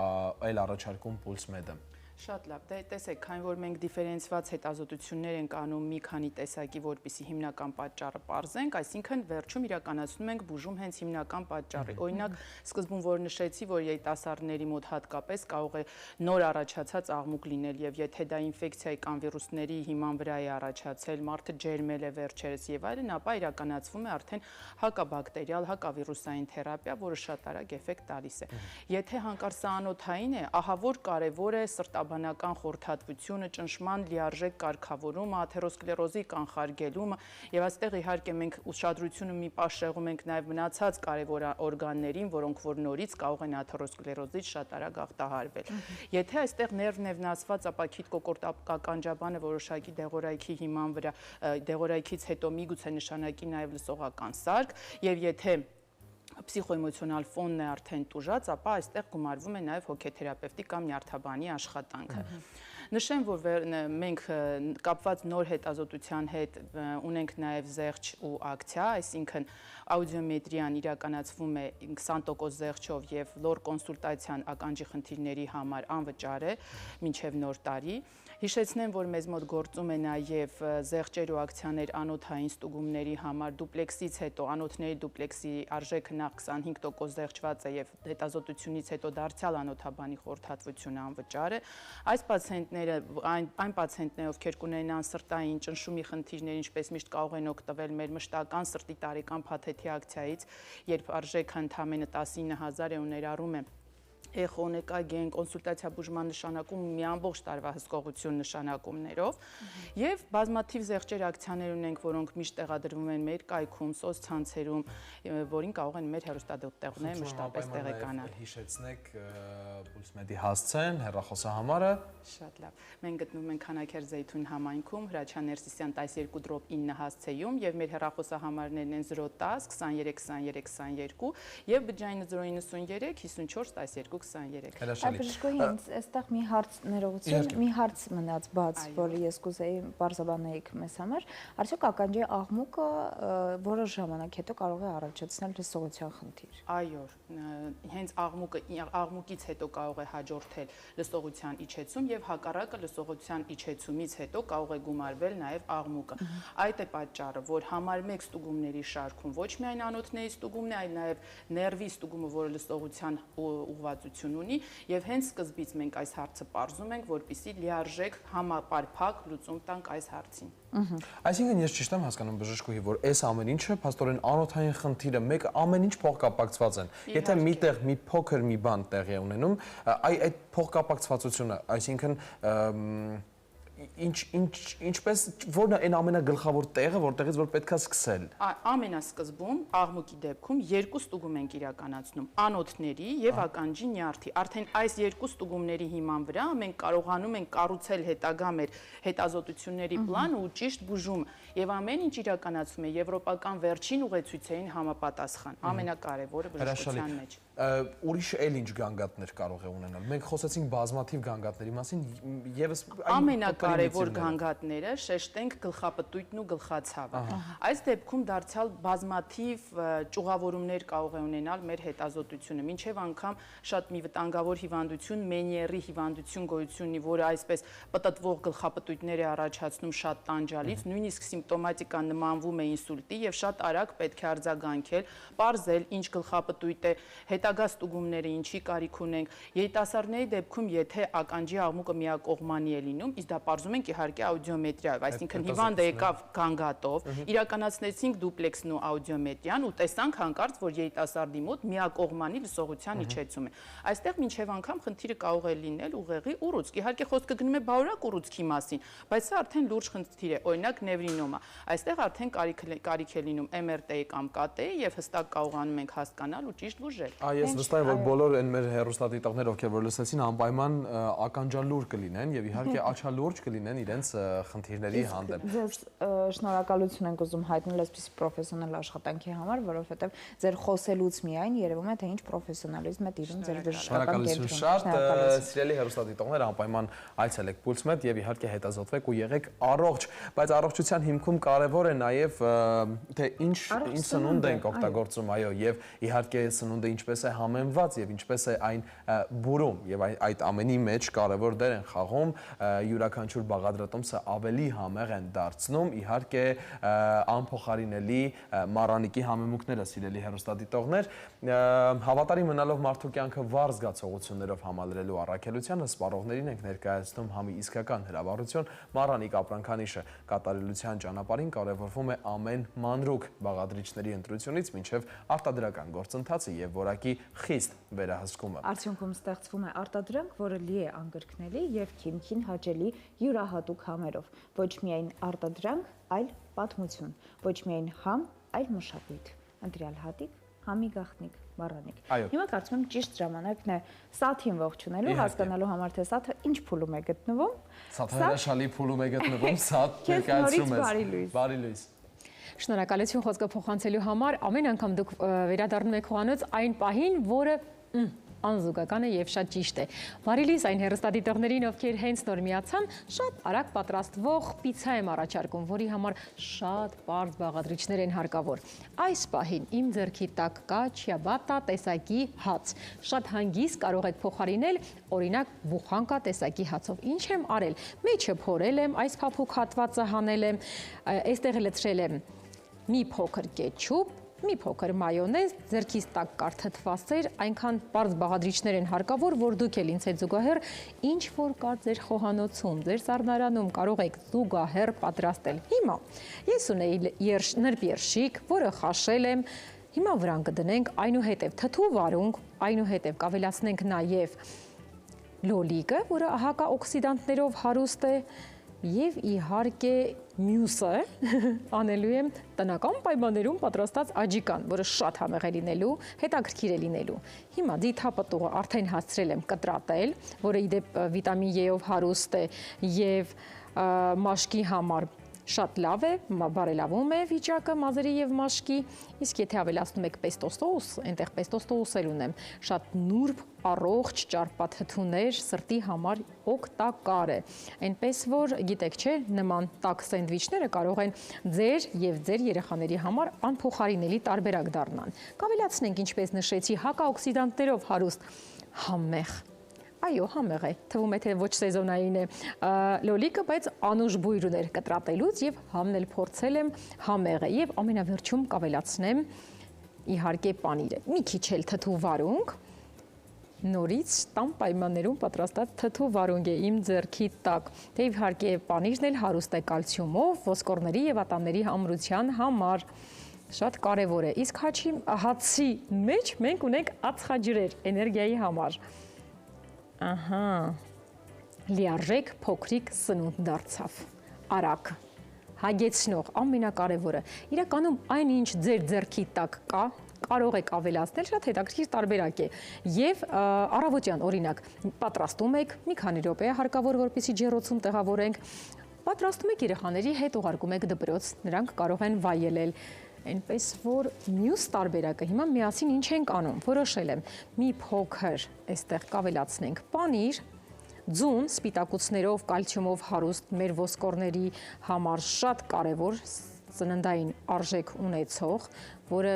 այլ առաջարկում Pulse-Med-ը։ Շատ լավ, տեսեք, քանի որ մենք դիֆերենցված հետազոտություններ ենք անում մի քանի տեսակի, որպեսզի հիմնական պատճառը պարզենք, այսինքն վերջում իրականացնում ենք բուժում հենց հիմնական պատճառի։ Օրինակ, սկզբում որ նշեցի, որ երիտասարդների մոտ հատկապես կարող է նոր առաջացած աղմուկ լինել եւ եթե դա ինֆեկցիայի կամ վիրուսների հիման վրա է առաջացել, մարդը ջերմել է վերջերս եւ այլն, ապա իրականացվում է արդեն հակաբակտերիալ, հակավիրուսային թերապիա, որը շատ արագ էֆեկտ տալիս է։ Եթե հանկարծ սա անոթային է, ահա որ կարեւոր է սրտաբանական խորհրդատվությունը, ճնշման լիարժեք կարգավորումը, աթերոսկլերոզի կանխարգելումը եւ այստեղ իհարկե մենք ուշադրությունը մի պահ շեղում ենք նաեւ մնացած կարեւոր օրգաններին, որոնք որ նորից կարող են աթերոսկլերոզից շատ արագ ախտահարվել։ Եթե այստեղ ներվնասված ապակիդ կոկորտակականջաբանը որոշակի դեղորայքի հիման վրա, դեղորայքից հետո միգուցե նշանակի նաեւ լսողական սարք եւ եթե պսիխոէմոցիոնալ ֆոնն է արդեն տուժած, ապա այստեղ գումարվում է նաև հոգեթերապևտի կամ նյարդաբանի աշխատանքը։ Նշեմ, որ մենք կապված նոր հետազոտության հետ ունենք նաև զեղչ ու ակցիա, այսինքն աուդիոմետրիան իրականացվում է 20% զեղչով եւ լոր կոնսուլտացիան ականջի խնդիրների համար անվճար է մինչեւ նոր տարի։ Հիշեցնեմ, որ մեզ մոտ գործում է նաև զեղչեր ու ակցիաներ անոթային ստուգումների համար, դուպլեքսից հետո անոթների դուպլեքսի արժեքը նախ 25% զեղչված է եւ հետազոտությունից հետո դարձյալ անոթաբանի խորհրդատվությունը անվճար է։ Այս պացիենտները այն պացիենտները, ովքեր կունենան սրտային ճնշումի խնդիրներ, ինչպես միշտ կարող են օգտվել մեր մշտական սրտի տարեկան փաթեթի ակցիայից, երբ արժեքը ընդամենը 19000 է ու ներառում է էխոն, էկագեն, կոնսուլտացիա բուժման նշանակում մի ամբողջ տարվա հսկողություն նշանակումներով եւ բազմաթիվ զեղչեր ակցիաներ ունենք, որոնք միշտ տեղադրվում են մեր կայքում, սոցցանցերում, որին կարող են մեր հեռուստադիտողները մշտապես տեղեկանալ։ Հիշեցնեք Pulse-Med-ի հասցեն, հեռախոսահամարը։ Շատ լավ։ Մենք գտնվում ենք Քանաքեր Զեյթուն համայնքում, Հրաչյա Ներսիսյան 12/9 հասցեում եւ մեր հեռախոսահամարներն են 010 23 23 22 եւ բջջային 093 54 12 23։ Բժշկուհի, ինձ այստեղ մի հարց ներողություն, մի հարց մնաց բաց, որը ես կուզեի բարձրաբանեիք մեզ համար։ Արդյոք ականջի աղմուկը որոշ ժամանակ հետո կարող է առաջացնել լսողության խնդիր։ Այո, հենց աղմուկից հետո կարող է հաջորդել լսողության իջեցում եւ հակառակը լսողության իջեցումից հետո կարող է գումարվել նաեւ աղմուկը։ Այդ է պատճառը, որ համար 1 ստուգումների շարքում ոչ միայն անոթների ստուգումն է, այլ նաեւ ներվի ստուգումը, որը լսողության ուղղվածություն ունի, եւ հենց սկզբից մենք այս հարցը պարզում ենք, որպեսզի լիարժեք համապարփակ լուծում տանք այս հարցին։ Այսինքն ես ճիշտ եմ հասկանում բժշկուհի, որ այս ամեն ինչը փաստորեն անոթային խնդիրը մեկը ամեն ինչ փոխկապակցված են։ Եթե միտեղ մի փոքր մի բան տեղի է ունենում, այդ փոխկապակցվածությունը, այսինքն ինչպես որն է այն ամենագլխավոր տեղը, որտեղից որ պետքա սկսել։ Ամենասկզբում աղմուկի դեպքում 2 ստուգում ենք իրականացնում՝ անոթների եւ ականջի նյարդի։ Արդեն այս 2 ստուգումների հիման վրա մենք կարողանում ենք կառուցել հետագա մեր հետազոտությունների պլանը ու ճիշտ բուժումը եւ ամեն ինչ իրականացվում է եվրոպական վերջին ուղեցույցերին համապատասխան։ Ամենակարևորը բժշկության մեջ։ Ուրիշ էլ ինչ գանգատներ կարող է ունենալ։ Մենք խոսեցինք բազմաթիվ գանգատների մասին, եւս ամենակարևոր գանգատները շեշտենք գլխապտույտն ու գլխացավը։ Այս դեպքում դարձյալ բազմաթիվ ճյուղավորումներ կարող է ունենալ մեր հետազոտությունը, մինչև անգամ շատ մի վտանգավոր հիվանդություն, Մենիերի հիվանդություն գոյություն ունի, որը այսպես պտտվող գլխապտույտներ է առաջացնում շատ տանջալից, նույնիսկ սիմպտոմատիկան նմանվում է ինսուլտի եւ շատ արագ պետք է արձագանքել, պարզել ինչ գլխապտույտ է, հետագա ստուգումները ինչի կարիք ունենք, երիտասարդների դեպքում եթե ականջի աղմուկը միակողմանի է լինում, իսկ դա պարզում ենք իհարկե աուդիոմետրիայով, այսինքն հիվանդը եկավ գանգատով, իրականացնեցինք դուպլեքսն ու աուդիոմետրիան ու տեսանք հանկարծ, որ երիտասարդի մոտ միակողմանի լսողության իջեցում է։ Այստեղ մինչև անգամ խնդիրը կարող է լինել ուղեղի ուռուցք։ Իհարկե խոսքը գնում է բարորակ ուռուցքի մասին, բայց սա արդեն լուրջ խնդիր է, օրինակ նևրինոմա։ Այստեղ արդեն կարիք է լինում MRT-ի կամ ԿՏ-ի եւ հստակ կարողանում ենք հասկանալ ու ճիշտ բուժել։ Ես վստահ եմ, որ բոլոր այն մեր հեռուստադիտողներ, ովքեր որ լսեցին, անպայման ականջալուր կլինեն եւ իհարկե աչալուրջ կլինեն իրենց խնդիրների հանդեպ։ Ձեզ շնորհակալություն ենք ուզում հայտնել այսպիսի պրոֆեսիոնալ աշխատանքի համար, որովհետեւ ձեր խոսելուց միայն երևում է թե ինչ պրոֆեսիոնալիզմ է տիրում ձեր բժշկական կենտրոնում։ Շատ սիրելի հեռուստադիտողներ, անպայման այցելեք Pulse-Med եւ իհարկե հետազոտվեք ու եղեք առողջ, բայց առողջության հիմքում կարևոր է նաեւ թե ինչ սնունդ ենք օգտագործում, այո, եւ իհարկե սնունդը ինչպես է համեմված եւ ինչպես է այն բուրում եւ այդ ամենի մեջ կարևոր դեր են խաղում յուրաքանչյուր բաղադրատոմսը ավելի համեղ են դարձնում, իհարկե անփոխարինելի մառանիկի համեմունքները, սիրելի հեռուստադիտողներ, հավատարիմ մնալով մարդու կյանքը վառ զգացողություններով համալրելու առաքելությանը սպառողներին ենք ներկայացնում համի իսկական հրավառություն մառանիկ ապրանքանիշը կատարելության ճանապարհին կարևորվում է ամեն մանրուք բաղադրիչների ընտրությունից մինչև արտադրական գործընթացը եւ որակի խիստ վերահսկումը։ Արդյունքում ստեղծվում է արտադրանք, որը լի է անկրկնելի եւ քիմքին հաճելի յուրահատուկ համերով։ Ոչ միայն արտադրանք, այլ պատմություն, ոչ միայն համ, այլ մշակույթ։ Ընտրյալ հատիկ, համի գաղտնիք, մառանիկ։ Հիմա կարծում եմ ճիշտ ժամանակն է սաթին ողջունելու, հասկանալու համար թե սաթը ինչ փուլում է գտնվում։ Սաթը հրաշալի փուլում է գտնվում, սաթ ներկայացում ես։ Բարի լույս։ Շնորհակալություն խոսքը փոխանցելու համար։ Ամեն անգամ դուք վերադառնում եք խոհանոց այն պահին, որը անզուգական է եւ շատ ճիշտ է։ Բարի լույս այն հեռուստադիտողներին, ովքեր հենց նոր միացան, շատ արագ պատրաստվող պիցցա եմ առաջարկում, որի համար շատ պարզ բաղադրիչներ են հարկավոր։ Այս պահին իմ ձեռքի տակ կա չիաբատա տեսակի հաց։ Շատ հանգիստ կարող եք փոխարինել, օրինակ, բուխանկա տեսակի հացով։ Ինչ եմ արել։ Մեջը փորել եմ, այս փափուկ հատվածը հանել եմ, այստեղ լցրել եմ մի փոքր կետչուպ, մի փոքր մայոնեզ, ձեռքից տակ կար թթվասեր, այնքան պարզ բաղադրիչներ են հարկավոր, որ դուք էլ ինձ հետ զուգահեռ ինչ որ կա ձեր խոհանոցում, ձեր սառնարանում կարող եք զուգահեռ պատրաստել։ Հիմա ես ունեի նրբ երշիկ, որը խաշել եմ, հիմա վրան կդնենք այնուհետև թթու վարունգ, այնուհետև կավելացնենք նաև լոլիկը, որը հակաօքսիդանտներով հարուստ է, եւ իհարկե մյուսը անելու եմ տնական պայմաններում պատրաստած աջիկան, որը շատ համեղ է լինելու, հետաքրքիր է լինելու։ Հիմա ձիթապտուղը արդեն հասցրել եմ կտրատել, որը ի դեպ վիտամին E-ով հարուստ է եւ մաշկի համար շատ լավ է, բարելավում է վիճակը մազերի եւ մաշկի, իսկ եթե ավելացնում եք պեստո սոուս, այնտեղ պեստո սոուսեր ունեմ, շատ նուրբ, առողջ ճարպաթթուներ սրտի համար օգտակար է։ Այնպես որ, գիտեք չէ, նման տաք սենդվիչները կարող են ձեր եւ ձեր երեխաների համար անփոխարինելի տարբերակ դառնան։ Կավելացնենք, ինչպես նշեցի, հակաօքսիդանտներով հարուստ համեղ Այո, համեղ է, թվում է թե ոչ սեզոնային է լոլիկը, բայց անուշ բույր ուներ կտրատելուց եւ համն էլ փորձել եմ համեղ է եւ ամենավերջում կավելացնեմ իհարկե պանիրը։ Մի քիչ էլ թթու վարունգ, նորից տան պայմաններում պատրաստած թթու վարունգ է իմ ձեռքի տակ։ Դե իհարկե պանիրն էլ հարուստ է կալցիումով, ոսկորների եւ ատամների ամրության համար։ Շատ կարեւոր է։ Իսկ հացի մեջ մենք ունենք ածխաջրեր էներգիայի համար։ Ահա, լիարժեք փոքրիկ սնունդ դարձավ, արագ, հագեցնող, ամենակարևորը, իրականում այնինչ ձեր ձեռքի տակ կա, կարող եք ավելացնել, շատ հետաքրքիր տարբերակ է եւ առավոտյան օրինակ պատրաստում եք, մի քանի րոպե հարկավոր, որպեսզի ջեռոցում տեղավորենք, պատրաստում եք երեխաների հետ ուղարկում եք դպրոց, նրանք կարող են վայելել Այնպես որ մյուս տարբերակը հիմա միասին ինչ ենք անում, որոշել եմ մի փոքր այստեղ կավելացնենք պանիր, ձուն սպիտակուցներով, կալցիումով հարուստ մեր ոսկորների համար շատ կարևոր ծննդային արժեք ունեցող, որը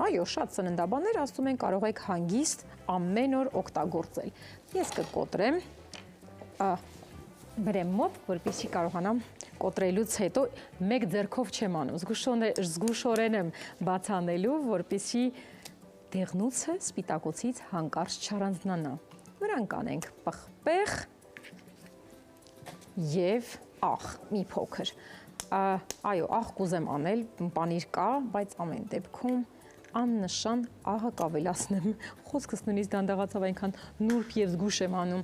այո, շատ ծննդաբաններ ասում են կարող եք հանգիստ ամեն օր օգտագործել։ Ես կկոտրեմ, բերեմ մոտ, որպեսզի կարողանամ կոտրելուց հետո մեկ ձեռքով չեմ անում, զգուշորեն եմ բաց անելու, որպեսզի դեղնուցը սպիտակուցից հանկարծ չառանձնանա։ Վրան կանենք պղպեղ եւ աղ մի փոքր։ Այո, աղ կուզեմ անել, պանիր կա, բայց ամեն դեպքում աննշան աղը կավելացնեմ։ Խոսքս նույնիսկ դանդաղացավ, այնքան նուրբ եւ զգուշ եմ անում։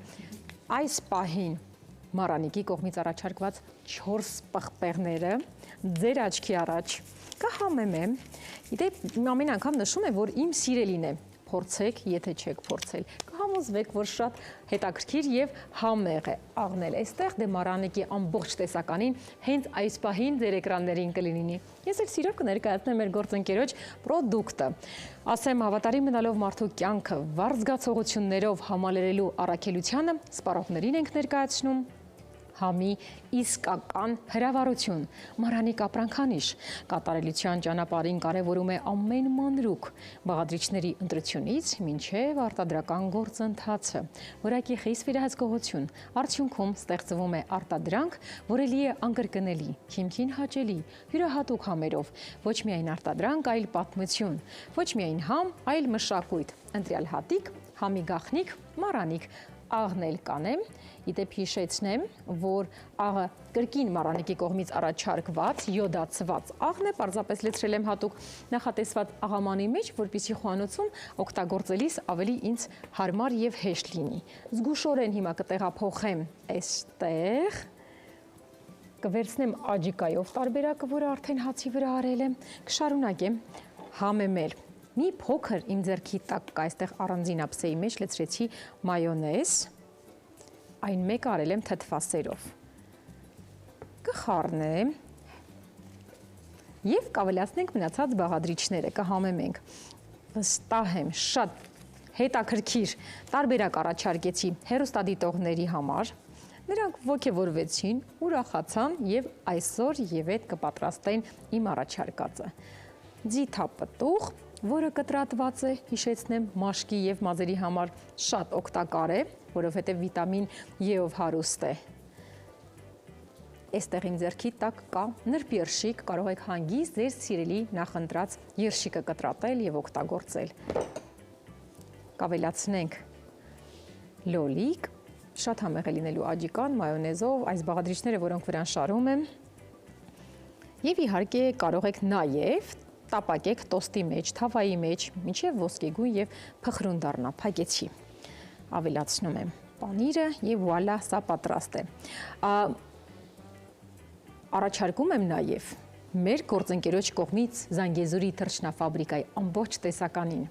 Այս պահին Մարանիկի կողմից առաջարկված 4 պղպեղները ձեր աչքի առաջ կհամեմեմ։ Իդեպ ամեն անգամ նշում եմ, որ իմ սիրելին է։ Փորձեք, եթե չեք փորձել։ Կհամոզվեք, որ շատ հետաքրքիր եւ համեղ է աղնել այստեղ, դե Մարանիկի ամբողջ տեսականին հենց այս պահին ձեր էկրաններին կլինի։ Ես էլ սիրով կներկայացնեմ մեր գործընկերոջ պրոդուկտը։ Ասեմ, հավատարիմ մնալով մարդու կյանքը վառ զգացողություններով համալրելու առաքելությանը սպառողներին ենք ներկայացնում համի իսկական հրավառություն, Մարանիկ ապրանքանիշ, կատարելության ճանապարհին կարևորում է ամեն մանրուք, բաղադրիչների ընտրությունից մինչև արտադրական գործընթացը, որակի խիստ վերահսկողություն, արդյունքում ստեղծվում է արտադրանք, որը լի է անկրկնելի, հիմքին հաճելի, յուրահատուկ համերով, ոչ միայն արտադրանք, այլ պատմություն, ոչ միայն համ, այլ մշակույթ, ընտրյալ հատիկ, համի գաղտնիք, Մարանիկ, աղն էլ կանեմ, իդեպ հիշեցնեմ, որ աղը կրկին Մարանիկի կողմից առաջարկված, յոդացված աղն է, պարզապես լցրել եմ հատուկ նախատեսված աղամանի մեջ, որպեսզի խոհանոցում օգտագործելիս ավելի ինձ հարմար եւ հեշտ լինի։ Զգուշորեն հիմա կտեղափոխեմ այստեղ, կվերցնեմ աջիկայով տարբերակը, որը արդեն հացի վրա արել եմ, կշարունակեմ համեմել։ Մի փոքր իմ ձեռքի տակ կա այստեղ առանձին ափսեի մեջ լցրեցի մայոնեզ, այն մեկը արել եմ թթվասերով։ Կխառնեմ եւ կավելացնենք մնացած բաղադրիչները, կհամեմենք։ Վստահ եմ, շատ հետաքրքիր տարբերակ առաջարկեցի հեռուստադիտողների համար։ Նրանք ոգևորվեցին, ուրախացան եւ այսօր եւ այդ կպատրաստեն իմ առաջարկածը։ Ձիթապտուղ, որը կտրատված է, հիշեցնեմ, մաշկի եւ մազերի համար շատ օգտակար է, որովհետեւ վիտամին E-ով հարուստ է։ Այստեղ իմ ձեռքի տակ կա նրբ երշիկ, կարող եք հանգիստ ձեր սիրելի նախընտրած երշիկը կտրատել եւ օգտագործել։ Կավելացնենք լոլիկ, շատ համեղ է լինելու աջիկան, մայոնեզով, այս բաղադրիչները, որոնք վրան շարում եմ։ Եվ իհարկե կարող եք նաեւ տապակեք տոստի մեջ, թավայի մեջ, մինչև ոսկեգույն եւ փխրուն դառնա, փակեցի։ Ավելացնում եմ պանիրը եւ վուալա, սա պատրաստ է։ Առաջարկում եմ նաեւ մեր գործընկերոջ կողմից Զանգեզուրի թռչնաֆաբրիկայի ամբողջ տեսականին։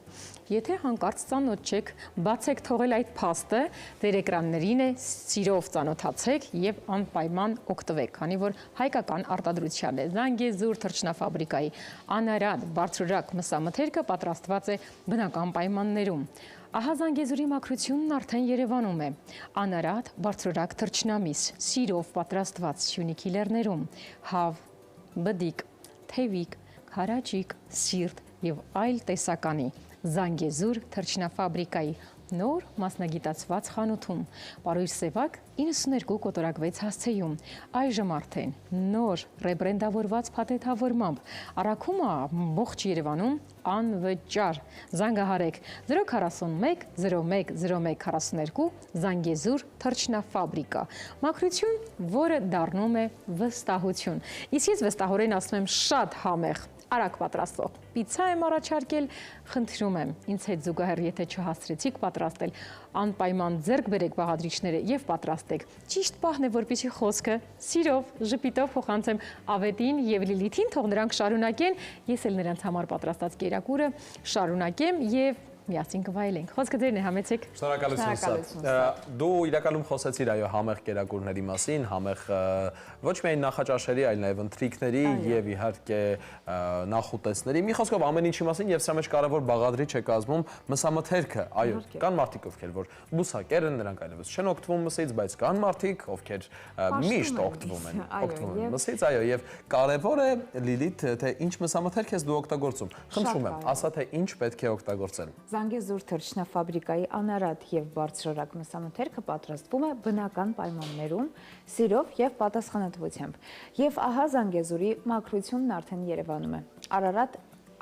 Եթե հանկարծ ծանոթ չեք, բացեք թողել այդ փաստը, ձեր էկրաններին է, սիրով ծանոթացեք եւ անպայման օգտվեք, քանի որ հայկական արտադրության է Զանգեզուր թռչնաֆաբրիկայի անարատ բարձրորակ մսամթերքը պատրաստված է բնական պայմաններում։ Ահա Զանգեզուրի մաքրությունն արդեն Երևանում է։ Անարատ բարձրորակ թռչնամիս, սիրով պատրաստված Սյունիքի լեռներում, հավ, բդիկ, թևիկ, քարաճիկ, սիրտ եւ այլ տեսականի Զանգեզուր թռչնաֆաբրիկայի նոր մասնագիտացված խանութում, Պարույր Սևակ 92 կոտորակ 6 հասցեում, այժմ արդեն նոր ռեբրենդավորված փաթեթավորմամբ, առաքումը ողջ Երևանում անվճար, զանգահարեք 041 01 01 42 Զանգեզուր թռչնաֆաբրիկա, մաքրություն, որը դառնում է վստահություն, իսկ ես վստահորեն ասում եմ շատ համեղ, արագ պատրաստվող պիցցա եմ առաջարկել, խնդրում եմ ինձ հետ զուգահեռ, եթե չհասցրեցիք պատրաստել, անպայման ձեռք բերեք բաղադրիչները եւ պատրաստեք։ Ճիշտ պահն է, որպեսզի խոսքը սիրով, ժպիտով փոխանցեմ Ավետին եւ Լիլիթին, թող նրանք շարունակեն, ես էլ նրանց համար պատրաստած կերակուրը շարունակեմ եւ միասին կվայելենք։ Խոսքը ձերն է, համեցեք։ Շնորհակալություն։ Դու իրականում խոսեցիր այո համեղ կերակուրների մասին, համեղ ոչ միայն նախաճաշերի, այլ նաև ընթրիքների եւ իհարկե նախուտեսների։ Մի խոսքով ամեն ինչի մասին եւ սա մեջ կարևոր բաղադրիչ է կազմում մսամթերքը։ Այո, կան մարդիկ, ովքեր որ բուսակեր են, նրանք այլևս չեն օգտվում մսից, բայց կան մարդիկ, ովքեր միշտ օգտվում են մսից, այո, եւ կարևոր է Լիլիթ, թե ինչ մսամթերք ես դու օգտագործում։ Խնդրում եմ, ասա թե ինչ պետք է օգտագործել։ Զանգեզուր թռչնաֆաբրիկայի անարատ եւ բարձրորակ մսամթերքը պատրաստվում է բնական պայմաններում, սիրով եւ պատասխանատվությամբ։ Եվ ահա Զանգեզուրի մաքրությունն արդեն Երևանում է։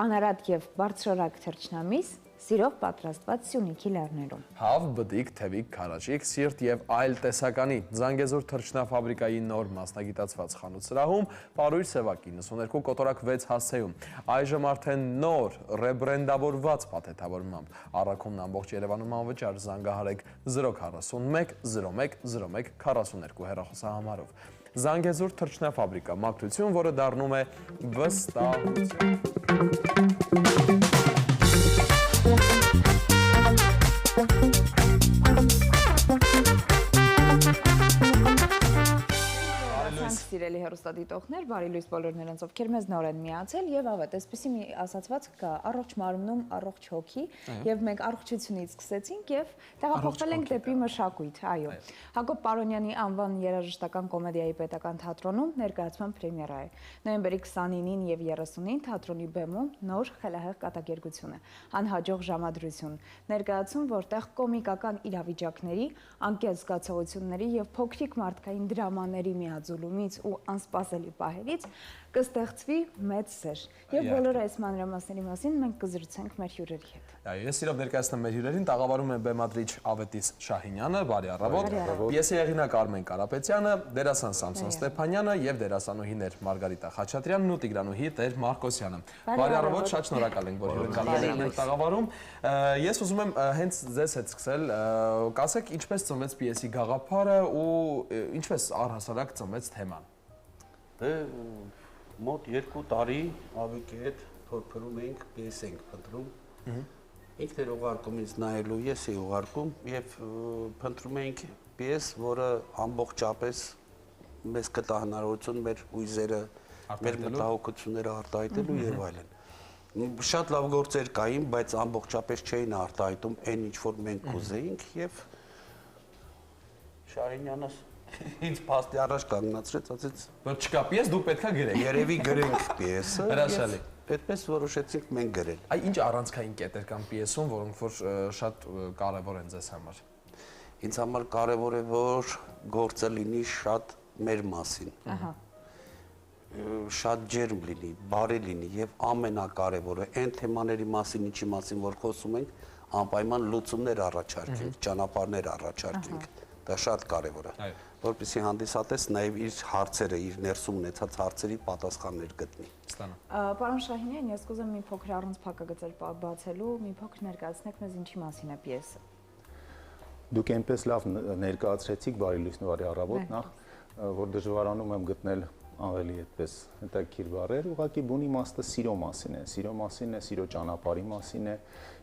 Անարատ եւ բարձրորակ թռչնամիս, սիրով պատրաստված Սյունիքի լեռներում։ Հավ, բդիկ, թևիկ, քարաճիկ, սիրտ եւ այլ տեսականի Զանգեզուր թռչնաֆաբրիկայի նոր մասնագիտացված խանութ սրահում Պարույր Սևակ 92 կոտորակ 6 հասցեում։ Այժմ արդեն նոր ռեբրենդավորված փաթեթավորմամբ առաքումն ամբողջ Երևանում անվճար զանգահարեք 041 01 01 42 հեռախոսահամարով։ Զանգեզուր թռչնաֆաբրիկա մաքրություն, որը դառնում է վստահություն։ Սիրելի հեռուստադիտողներ, բարի լույս բոլոր նրանց, ովքեր մեզ նոր են միացել եւ ավետ, այսպեսի մի ասացված կա, առողջ մարմնում առողջ հոգի եւ մենք առողջությունից սկսեցինք եւ տեղափոխվել ենք դեպի մշակույթ, այո։ Հակոբ Պարոնյանի անվան երաժշտական կոմեդիայի պետական թատրոնում ներկայացման պրեմիերա է։ Նոյեմբերի 29-ին եւ 30-ին թատրոնի բեմում նոր խելահեղ կատակերգություն է, անհաջող ժամադրություն, ներկայացում, որտեղ կոմիկական իրավիճակների, անկեղծ զգացողությունների եւ փոքրիկ մարդկային դրամաների միաձուլումից ու անսպասելի պահերից կստեղծվի մեծ սեր։ Եվ բոլոր այս մանրամասների մասին մենք կզրուցենք մեր հյուրերի հետ։ Այո, ես իրոք ներկայացնում եմ մեր հյուրերին, տաղավարում եմ բեմադրիչ Ավետիս Շահինյանը, բարի առավոտ, պիեսի հեղինակ Արմեն Կարապետյանը, դերասան Սամսոն Ստեփանյանը եւ դերասանուհիներ Մարգարիտա Խաչատրյանն ու Տիգրանուհի Տեր Մարկոսյանը։ Բարի առավոտ, շատ շնորհակալ ենք, որ հյուրընկալվել եք տաղավարում։ Ես ուզում եմ հենց ձեզ հետ սկսել, կասեք ինչպես ծնվեց պիեսի գաղափարը ու ինչպես առհասարակ ծնվեց թեման։ Դե մոտ 2 տարի ավիկի հետ փորփրում ենք, պիես ենք փնտրում։ Ինքն էր ուղարկում ինձ նայելու, ես էի ուղարկում եւ փնտրում ենք պիես, որը ամբողջապես մեզ կտա հնարավորություն մեր ուժերը, մեր մտահոգությունները արտահայտելու եւ այլն։ Շատ լավ գործեր կային, բայց ամբողջապես չէին արտահայտում այն ինչ որ մենք կուզեինք եւ Շահինյանս ինձ փաստի առաջ կանգնացրեց, ասեց, որ չկա պիես, դուք պետքա գրեք։ Երևի գրենք պիեսը։ Հրաշալի։ Այդպես որոշեցինք մենք գրել։ Այ ինչ առանցքային կետեր կան պիեսում, որոնք որ շատ կարևոր են ձեզ համար։ Ինձ համար կարևոր է, որ գործը լինի շատ մեր մասին։ Ահա։ Շատ ջերմ լինի, բարի լինի եւ ամենակարևորը այն թեմաների մասին, ինչի մասին որ խոսում ենք, անպայման լուծումներ առաջարկենք, ճանապարհներ առաջարկենք։ Դա շատ կարևոր է, որպեսզի հանդիսատես նաև իր հարցերը, իր ներսում ունեցած հարցերի պատասխաններ գտնի։ Պարոն Շահինյան, ես կուզեմ մի փոքր առանց փակագծեր բացելու, մի փոքր ներկայացնեք մեզ ինչի մասին է պիեսը։ Դուք այնպես լավ ներկայացրեցիք, բարի լույս նորի առավոտ նախ, որ դժվարանում եմ գտնել ավելի այդպես հետաքրքիր բառեր, ուղղակի բուն իմաստը սիրո մասին է, սիրո ճանապարհի մասին է,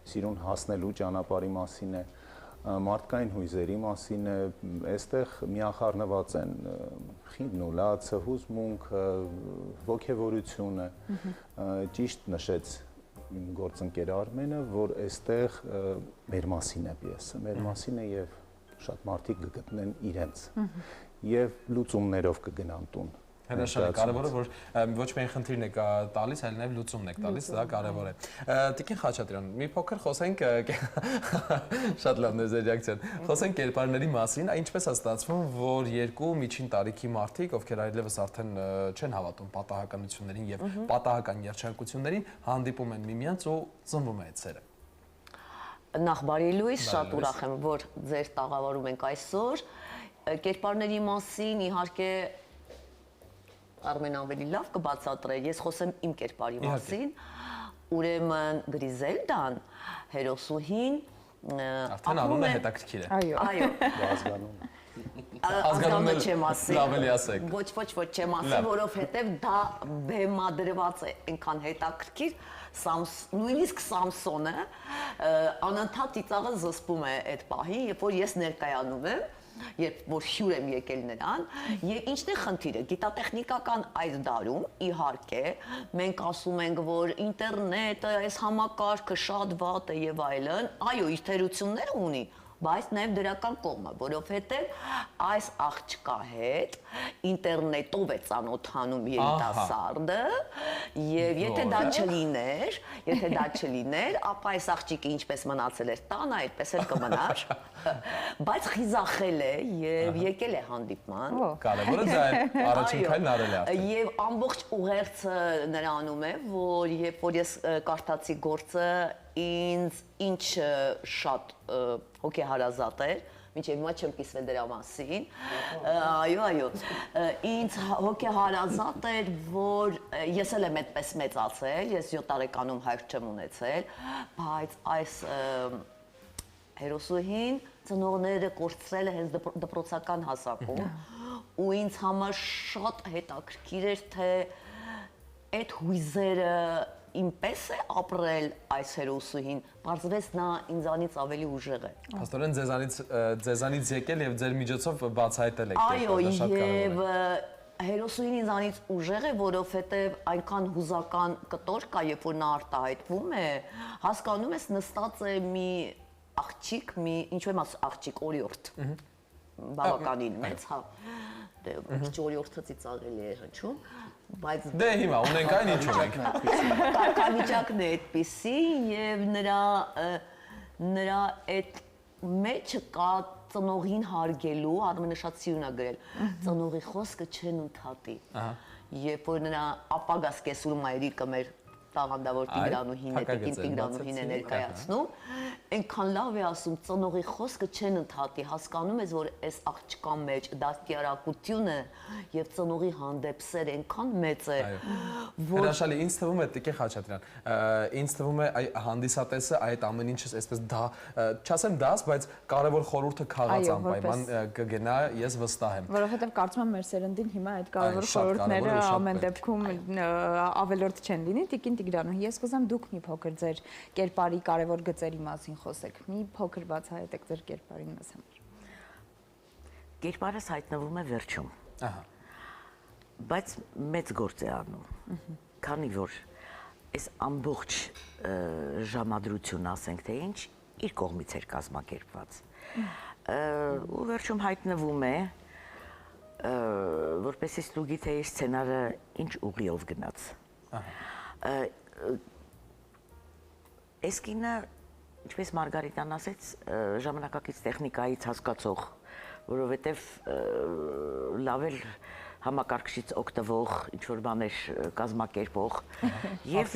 սիրուն հասնելու ճանապարհի մասին է, մարդկային հույզերի մասին է, այստեղ միախառնված են խինն ու լացը, հուզմունքը, ոգևորությունը, ճիշտ նշեց իմ գործընկեր Արմենը, որ այստեղ մեր մասին է պիեսը, մեր մասին է եւ շատ մարդիկ կգտնեն իրենց եւ լուծումներով կգնան տուն։ Հրաշալի, կարևորը որ ոչ միայն խնդիրն եք տալիս, այլ նաև լուծումն եք տալիս, դա կարևոր է։ Տիկին Խաչատրյան, մի փոքր խոսենք, շատ լավն է ձեր ռեակցիան։ Խոսենք կերպարների մասին, ինչպես է ստացվում, որ երկու միջին տարիքի մարդիկ, ովքեր այլևս արդեն չեն հավատում պատահականություններին եւ պատահական երջանկություններին, հանդիպում են միմյանց ու ծնվում է այդ սերը։ Նախ բարի լույս, շատ ուրախ եմ, որ ձեր տաղավարում ենք այսօր։ Կերպարների մասին իհարկե Արմեն ավելի լավ կբացատրե, ես խոսեմ իմ կերպարի մասին, ուրեմն Գրիզելդան, հերոսուհին, արդեն անունը հետաքրքիր է։ Այո, ազգանունը չեմ ասի, ոչ չեմ ասի, որովհետև դա բեմադրված է այնքան հետաքրքիր, նույնիսկ Սամսոնը անընդհատ ծիծաղը զսպում է այդ պահին, երբ որ ես ներկայանում եմ, երբ որ հյուր եմ եկել նրան, եւ ինչն է խնդիրը, գիտատեխնիկական այդ դարում իհարկե մենք ասում ենք, որ ինտերնետը, այս համակարգը շատ վատ է եւ այլն, այո, իր թերությունները ունի, բայց նաև դրական կողմը, որովհետև այս աղջկա հետ ինտերնետով է ծանոթանում երիտասարդը եւ եթե դա չլիներ, ապա այս աղջիկը ինչպես մնացել էր տանը, այդպես էլ կմնար, բայց խիզախել է եւ եկել է հանդիպման։ Կարևորը դա է, առաջին քայլն արել է արդեն։ Եվ ամբողջ ուղերձը նրանում է, որ երբ որ ես կարդացի գործը, ինձ ինչ շատ հոգեհարազատ էր, մինչև հիմա չեմ կիսվել դրա մասին։ Այո, ինձ հոգեհարազատ էր, որ ես էլ եմ այդպես մեծացել, ես 7 տարեկանում հայր չեմ ունեցել, բայց այս հերոսուհին ծնողները կորցրել է հենց դպրոցական հասակում ու ինձ համար շատ հետաքրքիր էր, թե այդ հույզերը ինպես է ապրել այս հերոսուհին, պարզվեց նա ինձանից ավելի ուժեղ է։ Փաստորեն ձեզանից եկել եւ ձեր միջոցով բացահայտել եք։ Այո, եւ հերոսուհին ինձանից ուժեղ է, որովհետեւ այնքան հուզական կտոր կա, երբ որ նա արտահայտվում է, հասկանում ես նստած է մի աղջիկ, ինչու եմ ասում աղջիկ, օրիորդ։ Բավականին մեծ, հա։ Դե օրիորդը ծիծաղելի է հնչում, բայց դե հիմա ունենք այն ինչ ունենք։ Կարգավիճակն է այդպիսի եւ նրա այդ մեջը կա ծնողին հարգելու, Արմենը շատ սիրուն է գրել, ծնողի խոսքը չեն ընդհատի։ Երբ որ նրա ապագա սկեսուրում այրիկը մեր տաղանդավոր Տիգրանուհին է, Տիկին Տիգրանուհին է ներկայացնում, այնքան լավ է ասում, ծնողի խոսքը չեն ընդհատի, հասկանում ես, որ այս աղջկա մեջ դաստիարակությունը եւ ծնողի հանդեպ սեր այնքան մեծ է, որ հրաշալի, ինձ թվում է Տիկին Խաչատրյան, ինձ թվում է հանդիսատեսը այդ ամեն ինչը այսպես դա, չասեմ դաս, բայց կարևոր խորհուրդը քաղած անպայման կգնա, ես վստահ եմ։ Որովհետեւ կարծում եմ մեր սերնդին հիմա այդ կարևոր խորհուրդները ամեն դեպքում ավելորդ չեն լինի, Տիկին Տիգրանուհի, ես կուզեմ դուք մի փոքր ձեր կերպարի կարևոր գծերի մասին խոսեք, մի փոքր բացահայտեք ձեր կերպարին մեզ համար։ Կերպարս հայտնվում է վերջում։ Բայց մեծ գործ է անում։ Քանի որ այս ամբողջ ժամադրությունը, ասենք թե ինչ, իր կողմից էր կազմակերպված։ Ու վերջում հայտնվում է, որպեսզի ստուգի թե իր սցենարը ինչ ուղիով գնաց։ Այս կինը, ինչպես Մարգարիտան ասեց, ժամանակակից տեխնիկայից հասկացող, որովհետև լավ էլ համակարգչից օգտվող, ինչ-որ բաներ կազմակերպող և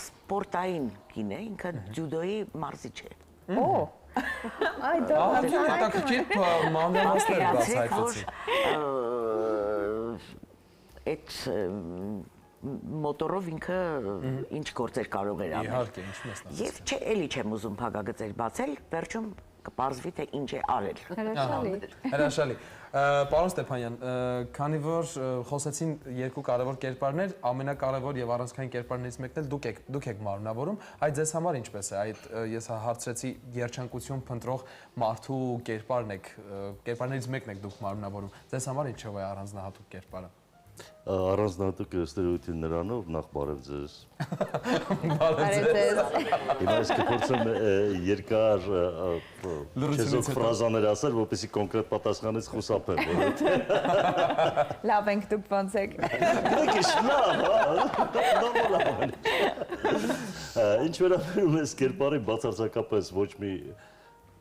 սպորտային կին է, ինքը ջյուդոյի մարզիչ է։ Օ, այ դա հետաքրքիր մանրամասներ բացահայտեցիք։ Այդ մոտորով ինքը ինչ գործեր կարող էր անել։ Իհարկե, ինչու՞ ես նայում։ Եվ չէ, էլի չեմ ուզում փակագծեր բացել, վերջում կպարզվի թե ինչ է արել։ Հրաշալի։ Պարոն Ստեփանյան, քանի որ խոսեցին երկու կարևոր կերպարներ, ամենակարևոր եւ առանցքային կերպարներից մեկն էլ դուք եք մարմնավորում, այդ ձեզ համար ինչպես է, այդ ես հարցրեցի երջանկություն փնտրող մարդու կերպարն եք, կերպարներից մեկն եք դուք մարմնավորում, ձեզ համար ինչով է առանձնահատուկ կերպարը։ Առանձնահատուկ ստերեոտիպ նրանով նախ բարև ձեզ։ Բարև ձեզ։ Հիմա ես կփորձեմ երկար չեզոք ֆրազաներ ասել, որպեսզի կոնկրետ պատասխանից խուսափեմ, որովհետեւ Լավ ենք դուք ոնց եք։ Ինչ վերաբերում է կերպարի բացարձակապես ոչ մի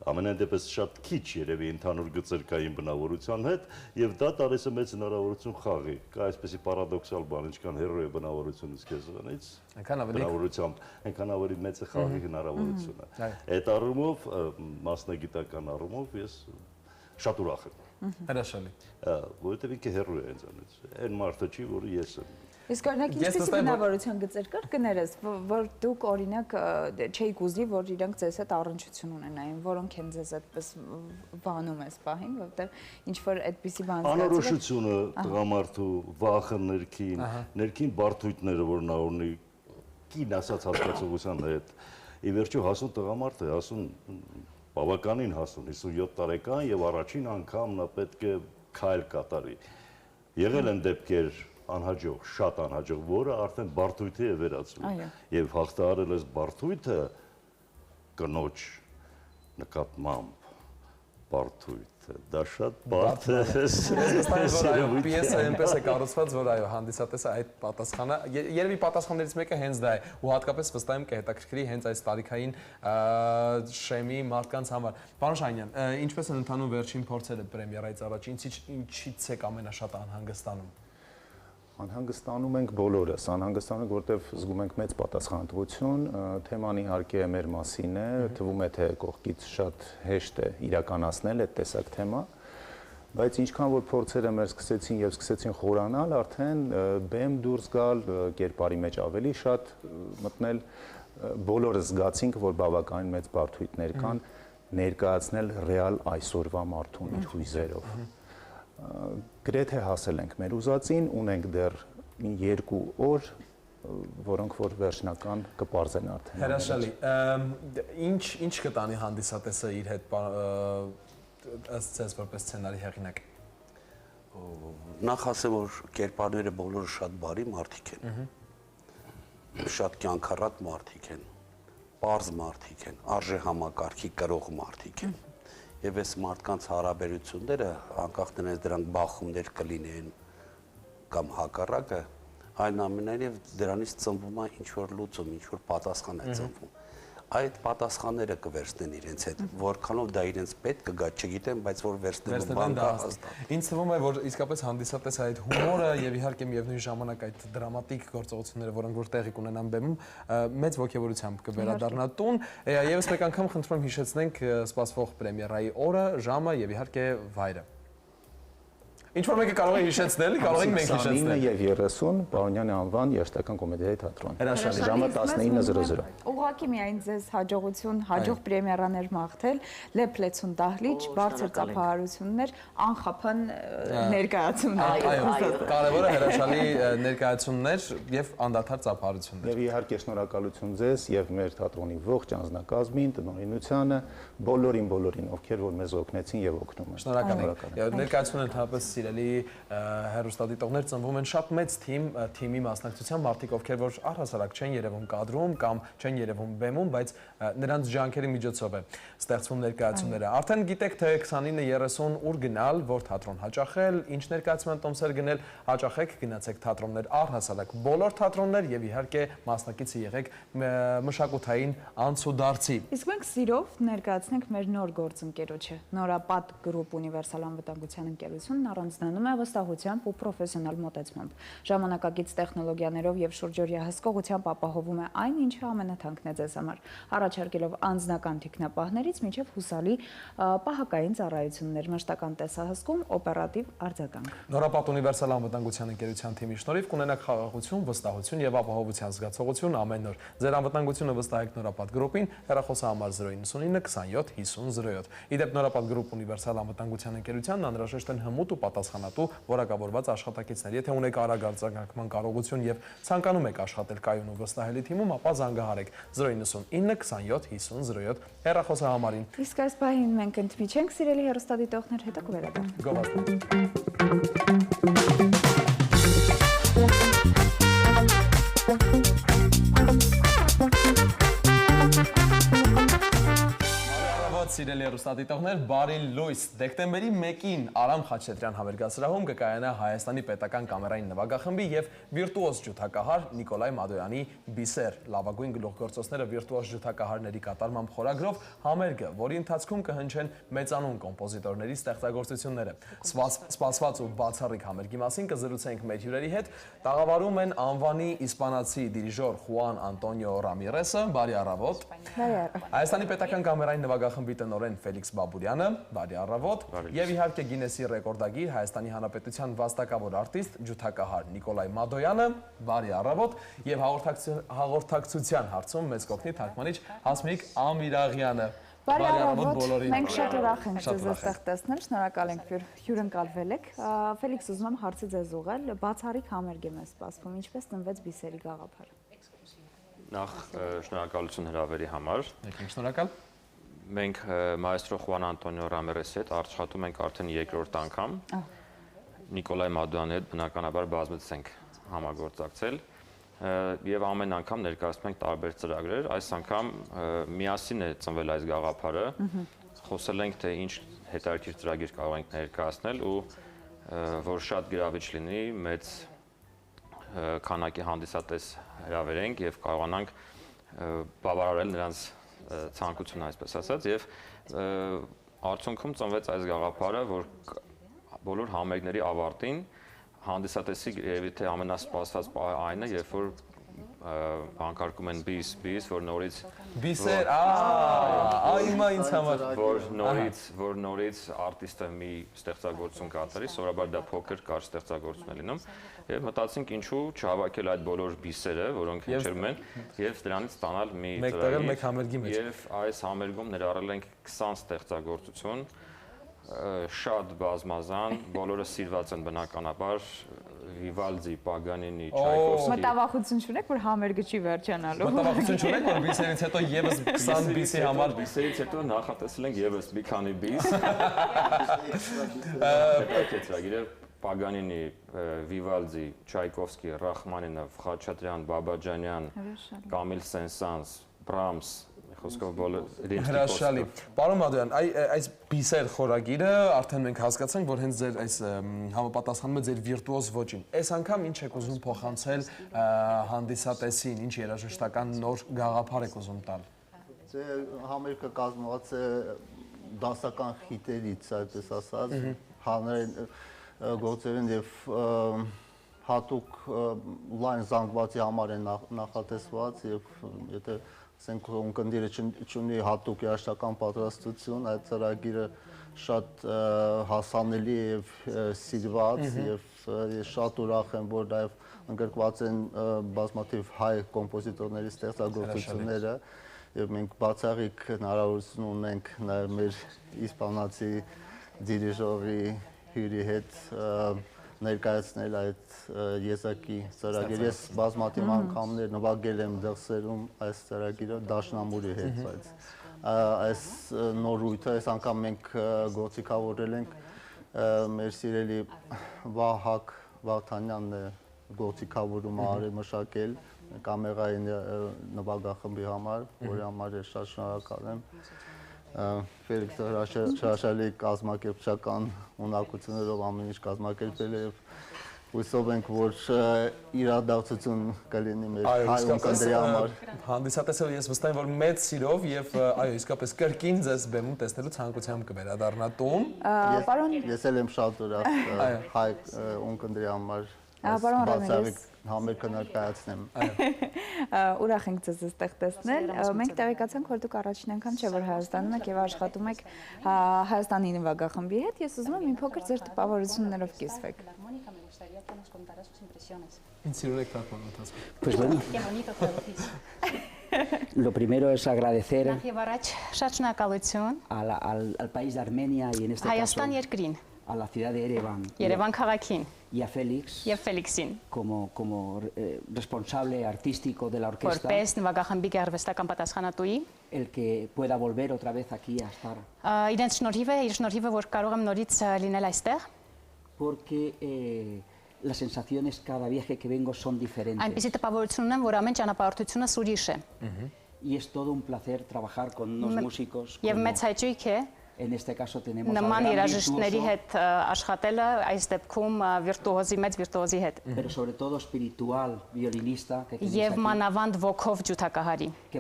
ամենայն դեպս շատ քիչ երևի ընդհանուր գծեր կային բնավորության հետ եւ դա տալիս է մեծ հնարավորություն խաղի։ Կա այսպեսի պարադոքսալ բան, ինչքան հերո է բնավորությունից քեզանից, բնավորությամբ, այնքան ավելի մեծ է խաղի հնարավորությունը։ Այդ առումով, մասնագիտական առումով ես շատ ուրախ եմ։ Հրաշալի։ Որովհետեւ ինքը հերո է ինձանից։ Այն մարդը չի, որը ես եմ։ Իսկ օրինակ ինչպեսի բնավորության գծեր կար կներես, որ դուք օրինակ չէիք ուզի, որ իրենք ձեզ հետ առնչություն ունենային, որոնք են ձեզ այդպես վանում այս պահին, որովհետև ինչ որ այդպիսի բան անորոշությունը տղամարդու վախը ներքին բարդույթները, որ նա ունի, կին ասած հասկացողության հետ, ի վերջո հասուն տղամարդ է, հասուն բավականին հասուն 57 տարեկան եւ առաջին անգամ նա պետք է քայլ կատարի։ Եղել են դեպքեր անհաջող, շատ անհաջող, որը արդեն բարդույթի է վերածվում։ Եվ հաղթահարել այս բարդույթը կնոջ նկատմամբ բարդույթ դա շատ բարդ է։ Պիեսը այնպես է կառուցված, որ այո, հանդիսատեսը այդ պատասխանը, երևի պատասխաններից մեկը հենց դա է, ու հատկապես վստահ եմ կհետաքրքրի հենց այս տարիքային շեմի մարդկանց համար։ Պարոն Շահինյան, ինչպես են ընթանում վերջին փորձերը պրեմիերայից առաջ, ինչից եք ամենաշատ անհանգստանում։ Անհանգստանում ենք բոլորս, անհանգստանում ենք, որտեղ զգում ենք մեծ պատասխանատվություն, թեման իհարկե մեր մասին է, թվում է թե կողքից շատ հեշտ է իրականացնել այդ տեսակ թեմա, բայց ինչքան որ փորձերը մեր սկսեցին եւ սկսեցին խորանալ, արդեն բեմ դուրս գալ, կերպարի մեջ ավելի շատ մտնել, բոլորը զգացինք, որ բավականին մեծ բարդույթներ կան, ներկայացնել ռեալ այսօրվա մարդուն իր հույզերով։ Գրեթե հասել ենք մեր ուզածին, ունենք դեռ 2 օր, որոնք որ վերջնական կպարզեն արդեն։ Հրաշալի, ինչ կտանի հանդիսատեսը իր հետ ըստ ձեզ որպես սցենարի հեղինակ։ Նախ ասեմ, որ կերպարները բոլորը շատ բարի մարդիկ են, շատ կյանքառատ մարդիկ են, պարզ մարդիկ են, արժե համակարգի կրող մարդիկ են։ Եվ այս մարդկանց հարաբերությունները, անկախ նրանից դրանք բախումներ կլինեն կամ հակառակը, այնուամենայնիվ դրանից ծնվում է ինչ-որ լուծում, ինչ-որ պատասխան է ծնվում։ Այդ պատասխանները կվերցնեն իրենց հետ, որքանով դա իրենց պետք կգա, չգիտեմ, բայց որ վերցնելու բան կա հաստատ։ Ինձ թվում է, որ իսկապես հանդիսատես այդ հումորը եւ իհարկե միևնույն ժամանակ այդ դրամատիկ գործողությունները, որոնք որ տեղի կունենան բեմում, մեծ ողջավորությամբ կվերադառնա տուն։ Եվս մեկ անգամ խնդրում եմ հիշեցնենք սպասվող պրեմիերայի օրը, ժամը եւ իհարկե վայրը։ Ինչ որ մեկը կարող է հիշեցնել, կարող ենք մենք հիշեցնել։ 29 եւ 30 Պարոնյանի անվան երաժշտական կոմեդիայի թատրոն։ Հրաշալի, ժամը 19:00։ Ուղղակի միայն ձեզ հաջողություն, հաջող պրեմիերաներ մաղթել, լեփլեցուն դահլիճ, բարձր ծափահարություններ, անխափան ներկայացումներ։ Այո, կարևորը հրաշալի ներկայացումներ եւ անդադար ծափահարություններ։ Եվ իհարկե շնորհակալություն ձեզ եւ մեր թատրոնի ողջ անձնակազմին, տնօրինությանը, բոլորին, ովքեր որ մեզ օգնեցին եւ օգնում են։ Շնորհակալ ենք։ Ներկայացումը ընդհանրապես սիրելի հեռուստադիտողներ, ծնվում են շատ մեծ թիմի մասնակցությամբ մարդիկ, ովքեր որ առհասարակ չեն երևում կադրում կամ չեն երևում բեմում, բայց նրանց ջանքերի միջոցով է ստեղծվում ներկայացումները։ Արդեն գիտեք թե 29:30 ուր գնալ, որ թատրոն հաճախել, ինչ ներկայացման տոմսեր գնել, հաճախեք, գնացեք թատրոններ առհասարակ բոլոր թատրոններ եւ իհարկե մասնակիցը եղեք մշակութային անցուդարձի։ Իսկ մենք սիրով ներկայացնենք մեր նոր գործընկերոջը, Նորապատ գրուպ ունիվերսալ անվտանգության ընկերությունն առանձնանում է վստահությամբ ու պրոֆեսիոնալ մոտեցմամբ։ Ժամանակակից տեխնոլոգիաներով եւ շուրջօրյա հսկողությամբ ապահովում է այն, ինչը ամենաթանկն է ձեզ համար, առաջարկելով անձնական թիկնապահներից մինչև հուսալի պահակային ծառայություններ, մշտական տեսահսկում, օպերատիվ արձագանք։ Նորապատ ունիվերսալ անվտանգության ընկերության թիմի շնորհիվ կունենաք խաղաղություն, վստահություն եւ ապահովության զգացողություն ամեն օր։ Ձեր անվտանգությունը վստահեք Նորապատ գրուպին, հեռախոսահամար 099 27 50 07։ Իդեպ Նորապատ գրուպ ունիվերսալ անվտանգության ընկերությանն անհրաժեշտ են հմուտ ու պատասխանատու որակավորված աշխատակիցներ։ Եթե ունեք արագ արձագանքման կարողություն եւ ցանկանում եք աշխատել կայուն ու վստահելի թիմում, ապա զանգահարեք 099 27 50 07 հեռախոսահամարին։ Իսկ այս պահին մենք ընդմիջենք, սիրելի հեռուստադիտողներ, հետո կվերադառնանք։ Սիրելի հեռուստադիտողներ, բարի լույս։ Դեկտեմբերի 1-ին Արամ Խաչատրյան համերգասրահում կկայանա Հայաստանի պետական կամերային նվագախմբի եւ վիրտուոզ ջութակահար Նիկոլայ Մադոյանի «Բիսեր» լավագույն գլուխգործոցները վիրտուոզ ջութակահարների կատարմամբ խորագրով համերգը, որի ընթացքում կհնչեն մեծանուն կոմպոզիտորների ստեղծագործությունները։ Սպասված ու բացառիկ համերգի մասին կզրուցենք մեր հյուրերի հետ։ Տաղավարում են անվանի իսպանացի դիրիժոր Խուան Անտոնիո Ռամիրեսը, բարի առավոտ։ Հայաստանի պետական կամերային նվագախմբի տնօրեն Ֆելիքս Բաբուրյանը, բարի առավոտ, եւ իհարկե Գինեսի ռեկորդագիր Հայաստանի Հանրապետության վաստակավոր արտիստ ջութակահար Նիկոլայ Մադոյանը, բարի առավոտ, եւ հաղորդակցության հարցում մեծ կօգնի թարգմանիչ Հասմիկ Ամիրաղյանը։ Բարի առավոտ բոլորին։ Մենք շատ ուրախ ենք ձեզ այստեղ տեսնել, շնորհակալ ենք, որ հյուրընկալվել եք։ Ֆելիքս, ուզում եմ հարցը ձեզ ուղղել, բացառիկ համերգ է մեզ սպասվում, ինչպես ծնվեց Բիսերի գաղափարը։ Նախ շնորհակալություն հրավերի համար։ Եկեք, շնորհակալ։ Մենք մայստրո Խուան Անտոնիո Ռամիրեսի հետ աշխատում ենք արդեն երկրորդ անգամ։ Նիկոլայ Մադոյանի հետ բնականաբար բազմից ենք համագործակցել եւ ամեն անգամ ներկայացնում ենք տարբեր ծրագրեր։ Այս անգամ միասին է ծնվել այս գաղափարը։ Խոսել ենք թե ինչ հետաքրքիր ծրագիր կարող ենք ներկայացնել ու որ շատ գրավիչ լինի, մեծ քանակի հանդիսատես հրավերենք եւ կարողանանք բավարարել նրանց ցանկություն, այսպես ասած, եւ արդյունքում ծնվեց այս գաղափարը, որ բոլոր համերգների ավարտին հանդիսատեսի երևի թե ամենասպասված պահը այն է, երբ որ բանկարկում են բիս, որ նորից բիսեր, այմա ինձ համար որ նորից արտիստը մի ստեղծագործություն կատարի, սովորաբար դա փոքր կարճ ստեղծագործություն է լինում, եւ մտածենք ինչու չհավաքել այդ բոլոր բիսերը, որոնք հնչում են, եւ դրանից ստանալ մի ծրագիր, եւ այս համերգում ներառել ենք 20 ստեղծագործություն, շատ բազմազան, բոլորը սիրված են բնականաբար Վիվալդի, Պագանինի, Չայկովսկի։ Մտավախություն չունեք, որ համերգը չի վերջանալու։ Մտավախություն չունեք, որ բիսերից հետո եւս 20 բիսի համար բիսերից հետո նախատեսել ենք եւս մի քանի բիս։ Ծրագիրը Պագանինի, Վիվալդի, Չայկովսկի, Ռախմանինով, Խաչատրյան, Բաբաջանյան, Կամիլ Սեն-Սանս, Բրամս, խոսքով բոլոր հրաշալի։ Պարոն Մադոյան, այս բիսեր խորագիրը արդեն մենք հասկացանք, որ հենց ձեր այս համապատասխանում է ձեր վիրտուոզ ոճին։ Այս անգամ ինչ եք ուզում փոխանցել հանդիսատեսին, ինչ երաժշտական նոր գաղափար եք ուզում տալ։ Համերգը կազմված է դասական խիտերից, այդպես ասած, հանրային գործերին եւ հատուկ լայն զանգվածի համար է նախատեսված եւ եթե ասենք ունկնդիրը չունի հատուկ երաժշտական պատրաստություն, այդ ծրագիրը շատ հասանելի եւ սիրված եւ ես շատ ուրախ եմ, որ նաեւ ընդգրկված են բազմաթիվ հայ կոմպոզիտորների ստեղծագործությունները եւ մենք բացառիկ հնարավորություն ունենք նաեւ մեր իսպանացի դիրիժորի հյուրի հետ ներկայացնել այդ եզակի ծրագիրը։ Ես բազմաթիվ անգամներ նվագել եմ դրսերում այս ծրագիրը դաշնամուրի հետ, բայց այս նորույթը այս անգամ մենք գործիքավորել ենք մեր սիրելի Վահակ Վարդանյանն է գործիքավորումը արել մշակել կամերայի նվագախմբի համար, որի համար ես շատ շնորհակալ եմ։ Ֆելիքսը հրաշալի կազմակերպչական ունակություններով ամեն ինչ կազմակերպել է եւ հույսով ենք, որ իրադարձություն կլինի մեր հայ ունկնդրի համար։ Հանդիսատեսը ես վստահ եմ, որ մեծ սիրով եւ այո, իսկապես կրկին ձեզ բեմում տեսնելու ցանկությամբ կվերադառնա տուն։ Ես էլ եմ շատ ուրախ հայ ունկնդրի համար։ Պարոն Ռամիրես, համերգը ներկայացնեմ։ Ուրախ ենք ձեզ այստեղ տեսնել։ Մենք տեղեկացանք, որ դուք առաջին անգամ չէ որ Հայաստանում եք եւ աշխատում եք Հայաստանի նվագախմբի հետ։ Ես ուզում եմ մի փոքր ձեր տպավորություններով կիսվեք։ Ինչ սիրուն եք թարգմանված։ Pues bueno. Lo primero es agradecer al país de Armenia y en este caso a la ciudad de Yerevan. Y a Félix como responsable artístico de la orquesta, el que pueda volver otra vez aquí a estar. Porque las sensaciones cada viaje que vengo son diferentes. Y es todo un placer trabajar con unos músicos. En este caso tenemos al gran virtuoso, pero sobre todo espiritual, violinista, que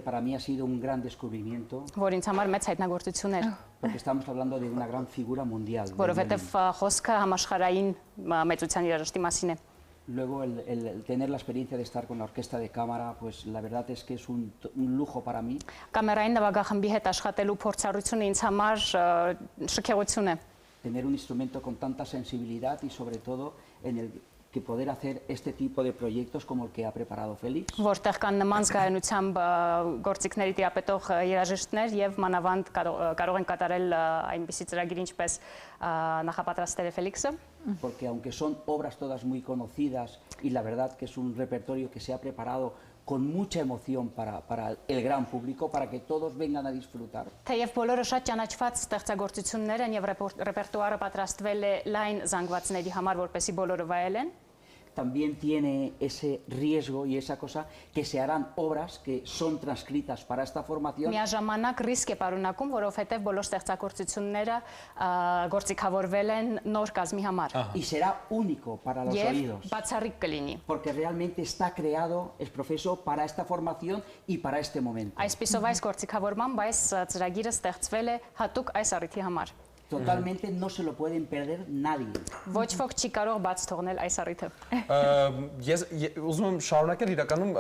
para mí ha sido un gran descubrimiento, porque estamos hablando de una gran figura mundial. Luego el tener la experiencia de estar con la orquesta de cámara, pues la verdad es que es un lujo para mí. Tener un instrumento con tanta sensibilidad y sobre todo en el que poder hacer este tipo de proyectos como el que ha preparado Félix. Porque aunque son obras todas muy conocidas y la verdad que es un repertorio que se ha preparado con mucha emoción para el gran público, para que todos vengan a disfrutar. También tiene ese riesgo y esa cosa que se harán obras que son transcritas para esta formación. Y será único para los oídos. Porque realmente está creado el proceso para esta formación y para este momento. Totalmente no se lo pueden perder nadie. Ոչ ոք չի կարող բաց թողնել այս առիթը։ Ես ուզում եմ շարունակել իրականում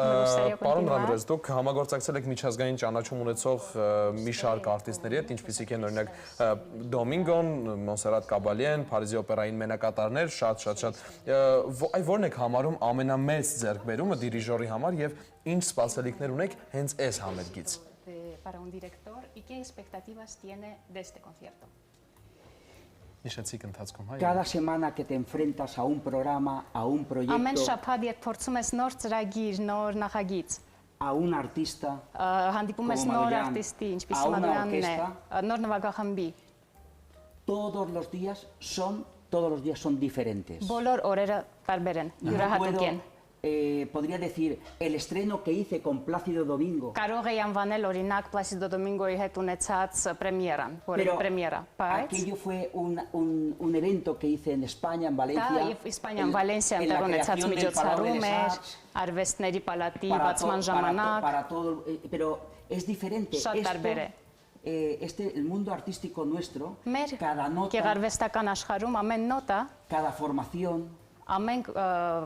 պարոն Ռամիրես, դուք համագործակցել եք միջազգային ճանաչում ունեցող մի շարք արտիստների հետ, ինչպիսիք են օրինակ Դոմինգոն, Մոնսերատ Կաբալիեն, Փարիզի օպերային մենակատարներ, շատ։ Որն եք համարում ամենամեծ ձեռքբերումը դիրիժորի համար եւ ինչ սպասելիքներ ունեք հենց այս համերգից։ Para un director, ¿y qué expectativas tiene de este concierto? Cada semana que te enfrentas a un programa, a un proyecto, Ամեն շաբաթ երբ փորձում ես նոր ծրագիր, նոր նախագիծ, a un artista, հանդիպում ես նոր արտիստի, ինչպիսի Մադոյանն է, նոր նվագախմբի, todos los días son diferentes. բոլոր օրերը տարբեր են, յուրահատուկ են։ Podría decir, el estreno que hice con Plácido Domingo. Կարող էի անվանել օրինակ Պլասիդո Դոմինգոյի հետ ունեցած պրեմիերան, պրեմիերա, բայց aquello fue un evento que hice en España, en Valencia. Դա Իսպանիան, Վալենսիան տեղ ունեցած միջոցառում էր, արվեստների պալատի բացման ժամանակ, pero es diferente. շատ տարբեր է։ El mundo artístico nuestro, Մեր cada nota, գեղարվեստական աշխարհում ամեն նոտա, cada formación, ամեն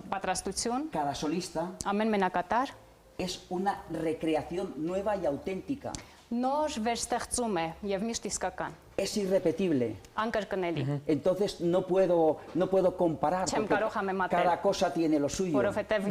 պատրաստություն, cada solista, ամեն մենակատար es una recreación nueva y auténtica. նոր վերստեղծում է եւ միշտ իսկական։ Es irrepetible. Անկրկնելի։ Entonces no puedo comparar porque cada cosa tiene lo suyo. Որովհետեւ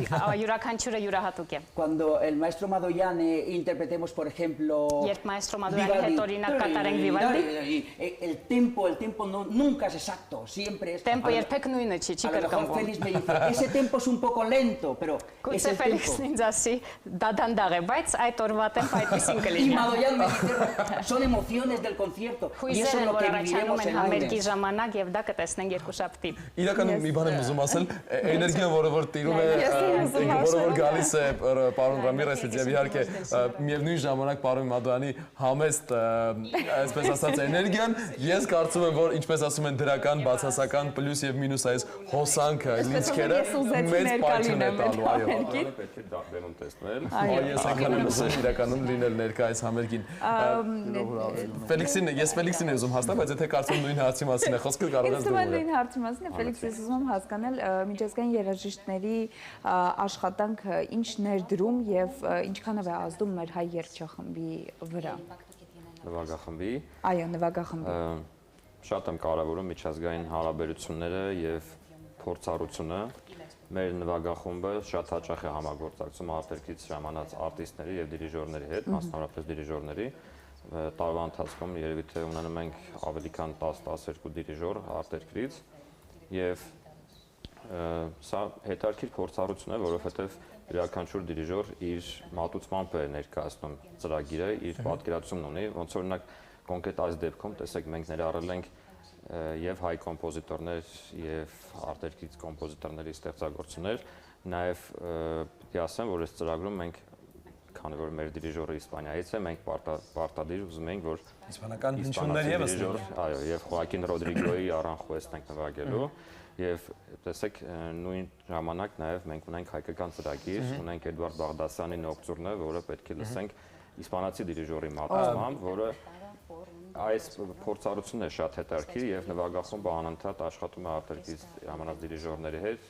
յուրաքանչյուրը յուրահատուկ է։ Cuando el maestro Madoyane interpretemos, por ejemplo, Երբ maestro Madoyani հետ օրինակ կատարենք Vivaldi, el tempo nunca es exacto, siempre es. Tempo երբեք նույնը չի, չի կրկնվում։ Félix me dice, ese tempo es un poco lento, pero es el tempo. Ֆելիքսն ինձ ասի, դանդաղ է, բայց այդ օրվա տեմպը այդպեսին կլինի։ Y Madoyani me dice, son emociones del concierto. Y eso es lo que viviremos el համերգի lunes. ժամանակ եւ դա կտեսնենք երկուշաբթի։ Իրականում մի բան եմ ուզում ասել, էներգիան, որը որ տիրում է, որը որ գալիս է պարոն Ռամիրեսից եւ իհարկե միևնույն ժամանակ պարոն Մադոյանի համեստ, այսպես ասած, էներգիան, ես կարծում եմ, որ ինչպես ասում են դրական, բացասական, պլյուս եւ մինուս այս հոսանքը, լիցքերը մեծ պայթյուն է տալու, այո։ Պետք է դեպքում տեսնել։ Ես անգամ եմ ուզում իրականում լինել ներկա այս համերգին։ Ֆելիքսին եմ ուզում հասնել, բայց եթե կարծում նույն հարցի մասին է խոսքը, կարող ես դու։ Նույն հարցի մասին է, Ֆելիքս, ես ուզում եմ հասկանալ միջազգային երաժիշտների աշխատանքը ինչ ներդրում եւ ինչքանով է ազդում մեր հայ երգչախմբի վրա։ Նվագախմբի։ Այո, նվագախմբի։ Շատ եմ կարևորում միջազգային հարաբերությունները եւ փորձառությունը։ Մեր նվագախումբը շատ հաճախ է համագործակցում արտերկրից ժամանած արտիստների եւ դիրիժորների հետ, մասնավորապես դիրիժորների։ Տարվա ընթացքում երևի թե ունենում ենք ավելի քան 10-12 դիրիժոր արտերկրից եւ սա հետաքրքիր փորձառություն է, որովհետեւ յուրաքանչյուր դիրիժոր իր մատուցմամբ է ներկայացնում ծրագիրը, իր պատկերացումն ունի, ոնց օրինակ կոնկրետ այս դեպքում տեսեք մենք ներառել ենք եւ հայ կոմպոզիտորներ եւ արտերկրից կոմպոզիտորների ստեղծագործություններ, նաեւ պիտի ասեմ, որ այս ծրագրում մենք քանի որ մեր դիրիժորը Իսպանիայից է, մենք պարտադիր ուզում ենք, որ իսպանական հնչյուններ եւս այո, եւ Խոակին Ռոդրիգոյի Արանխուեսն ենք նվագելու եւ տեսեք նույն ժամանակ նաեւ մենք ունենք հայկական ծրագիր, ունենք Էդուարդ Բաղդասյանի Նոկտուրնը, որը պետք է լսենք իսպանացի դիրիժորի մատուցմամբ, որը այս փորձառությունն է շատ հետաքրքիր եւ նվագախումբը անընդհատ աշխատում է արտերկրից ժամանած դիրիժորների հետ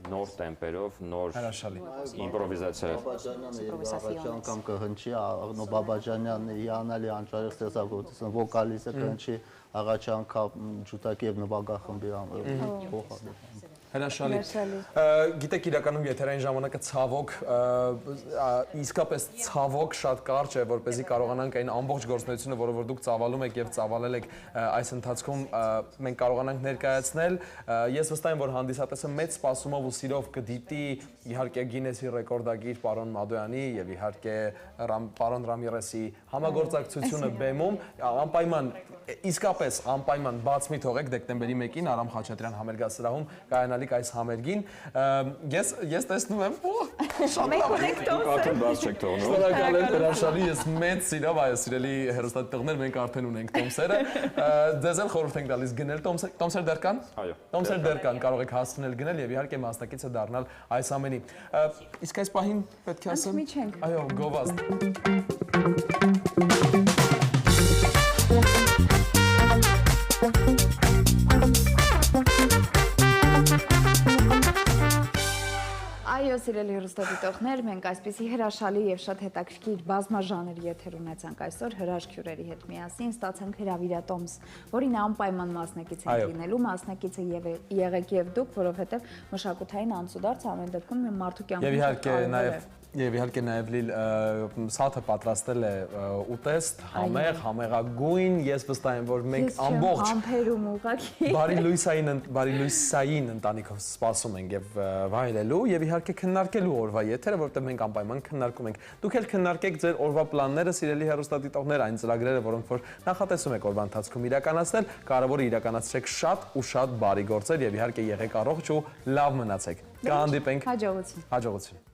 նոր տեմպերով, նոր իմպրովիզացիա։ Բաբաջանյանը կամ կհնչի, Աղնո Բաբաջանյանը հիանալի անճարեղ ստեղծագործություն, վոկալիստը կհնչի Աղաչյան ջութակի եւ նվագախմբի փոխադրում։ Հրաշալի։ Գիտեք, իրականում եթերային ժամանակը ցավոք, իսկապես ցավոք շատ կարճ է, որպեսզի կարողանանք այն ամբողջ գործունեությունը, որը որ դուք ծավալում եք եւ ծավալել եք այս ընթացքում, մենք կարողանանք ներկայացնել։ Ես վստահ եմ, որ հանդիսատեսը մեծ սպասումով ու սիրով կդիտի իհարկե Գինեսի ռեկորդագիր պարոն Մադոյանի եւ իհարկե պարոն Ռամիրեսի համագործակցությունը բեմում, անպայման, իսկապես անպայման բաց մի թողեք դեկտեմբերի 1-ին Արամ Խաչատրյան համերգասրահում կայանալիք այս համերգին։ Ես տեսնում եմ, Արդեն բաց չեք թողնում։ Շնորհակալ եմ, հրաշալի, ես մեծ սիրով, այո, սիրելի հեռուստատիտողներ, մենք արդեն ունենք տոմսերը։ Ձեզ էլ խորհուրդ ենք տալիս գնել տոմսեր դեռ կան։ Այո։ Տոմսեր դեռ կան, կարող եք հասցնել գնել եւ իհարկե մասնակիցը դառնալ այս ամենի։ Իսկ այս պահին պետք է ասեմ, այո, գովազդ։ սիրելի հեռուստադիտողներ, մենք այսպիսի հրաշալի եւ շատ հետաքրքիր բազմաժանր եթեր ունեցանք այսօր հրաշք հյուրերի հետ միասին, ստացանք հրավիրատոմս, որին անպայման մասնակից ենք լինելու, մասնակիցը եղեք եւ դուք, որովհետեւ մշակութային անցուդարձ ամեն դեպքում մարդու կյանքում Եվ իհարկե նաև Լիլ սաթը պատրաստել է ուտեստ, համեղ, համեղագույն, ես վստահ եմ, որ մենք ամբողջ բարի լույսային ընտանիքով սպասում ենք եւ վայելելու եւ իհարկե քննարկելու օրվա եթերը, որովհետեւ մենք անպայման քննարկում ենք։ Դուք էլ քննարկեք ձեր օրվա պլանները, սիրելի հեռուստադիտողներ, այն ծրագրերը, որոնք որ նախատեսում եք օրվա ընթացքում իրականացնել, կարևորը իրականացրեք շատ ու շատ բարի գործեր եւ իհարկե եղեք առողջ ու լավ մնացեք։ Կհանդիպենք հաջողություն։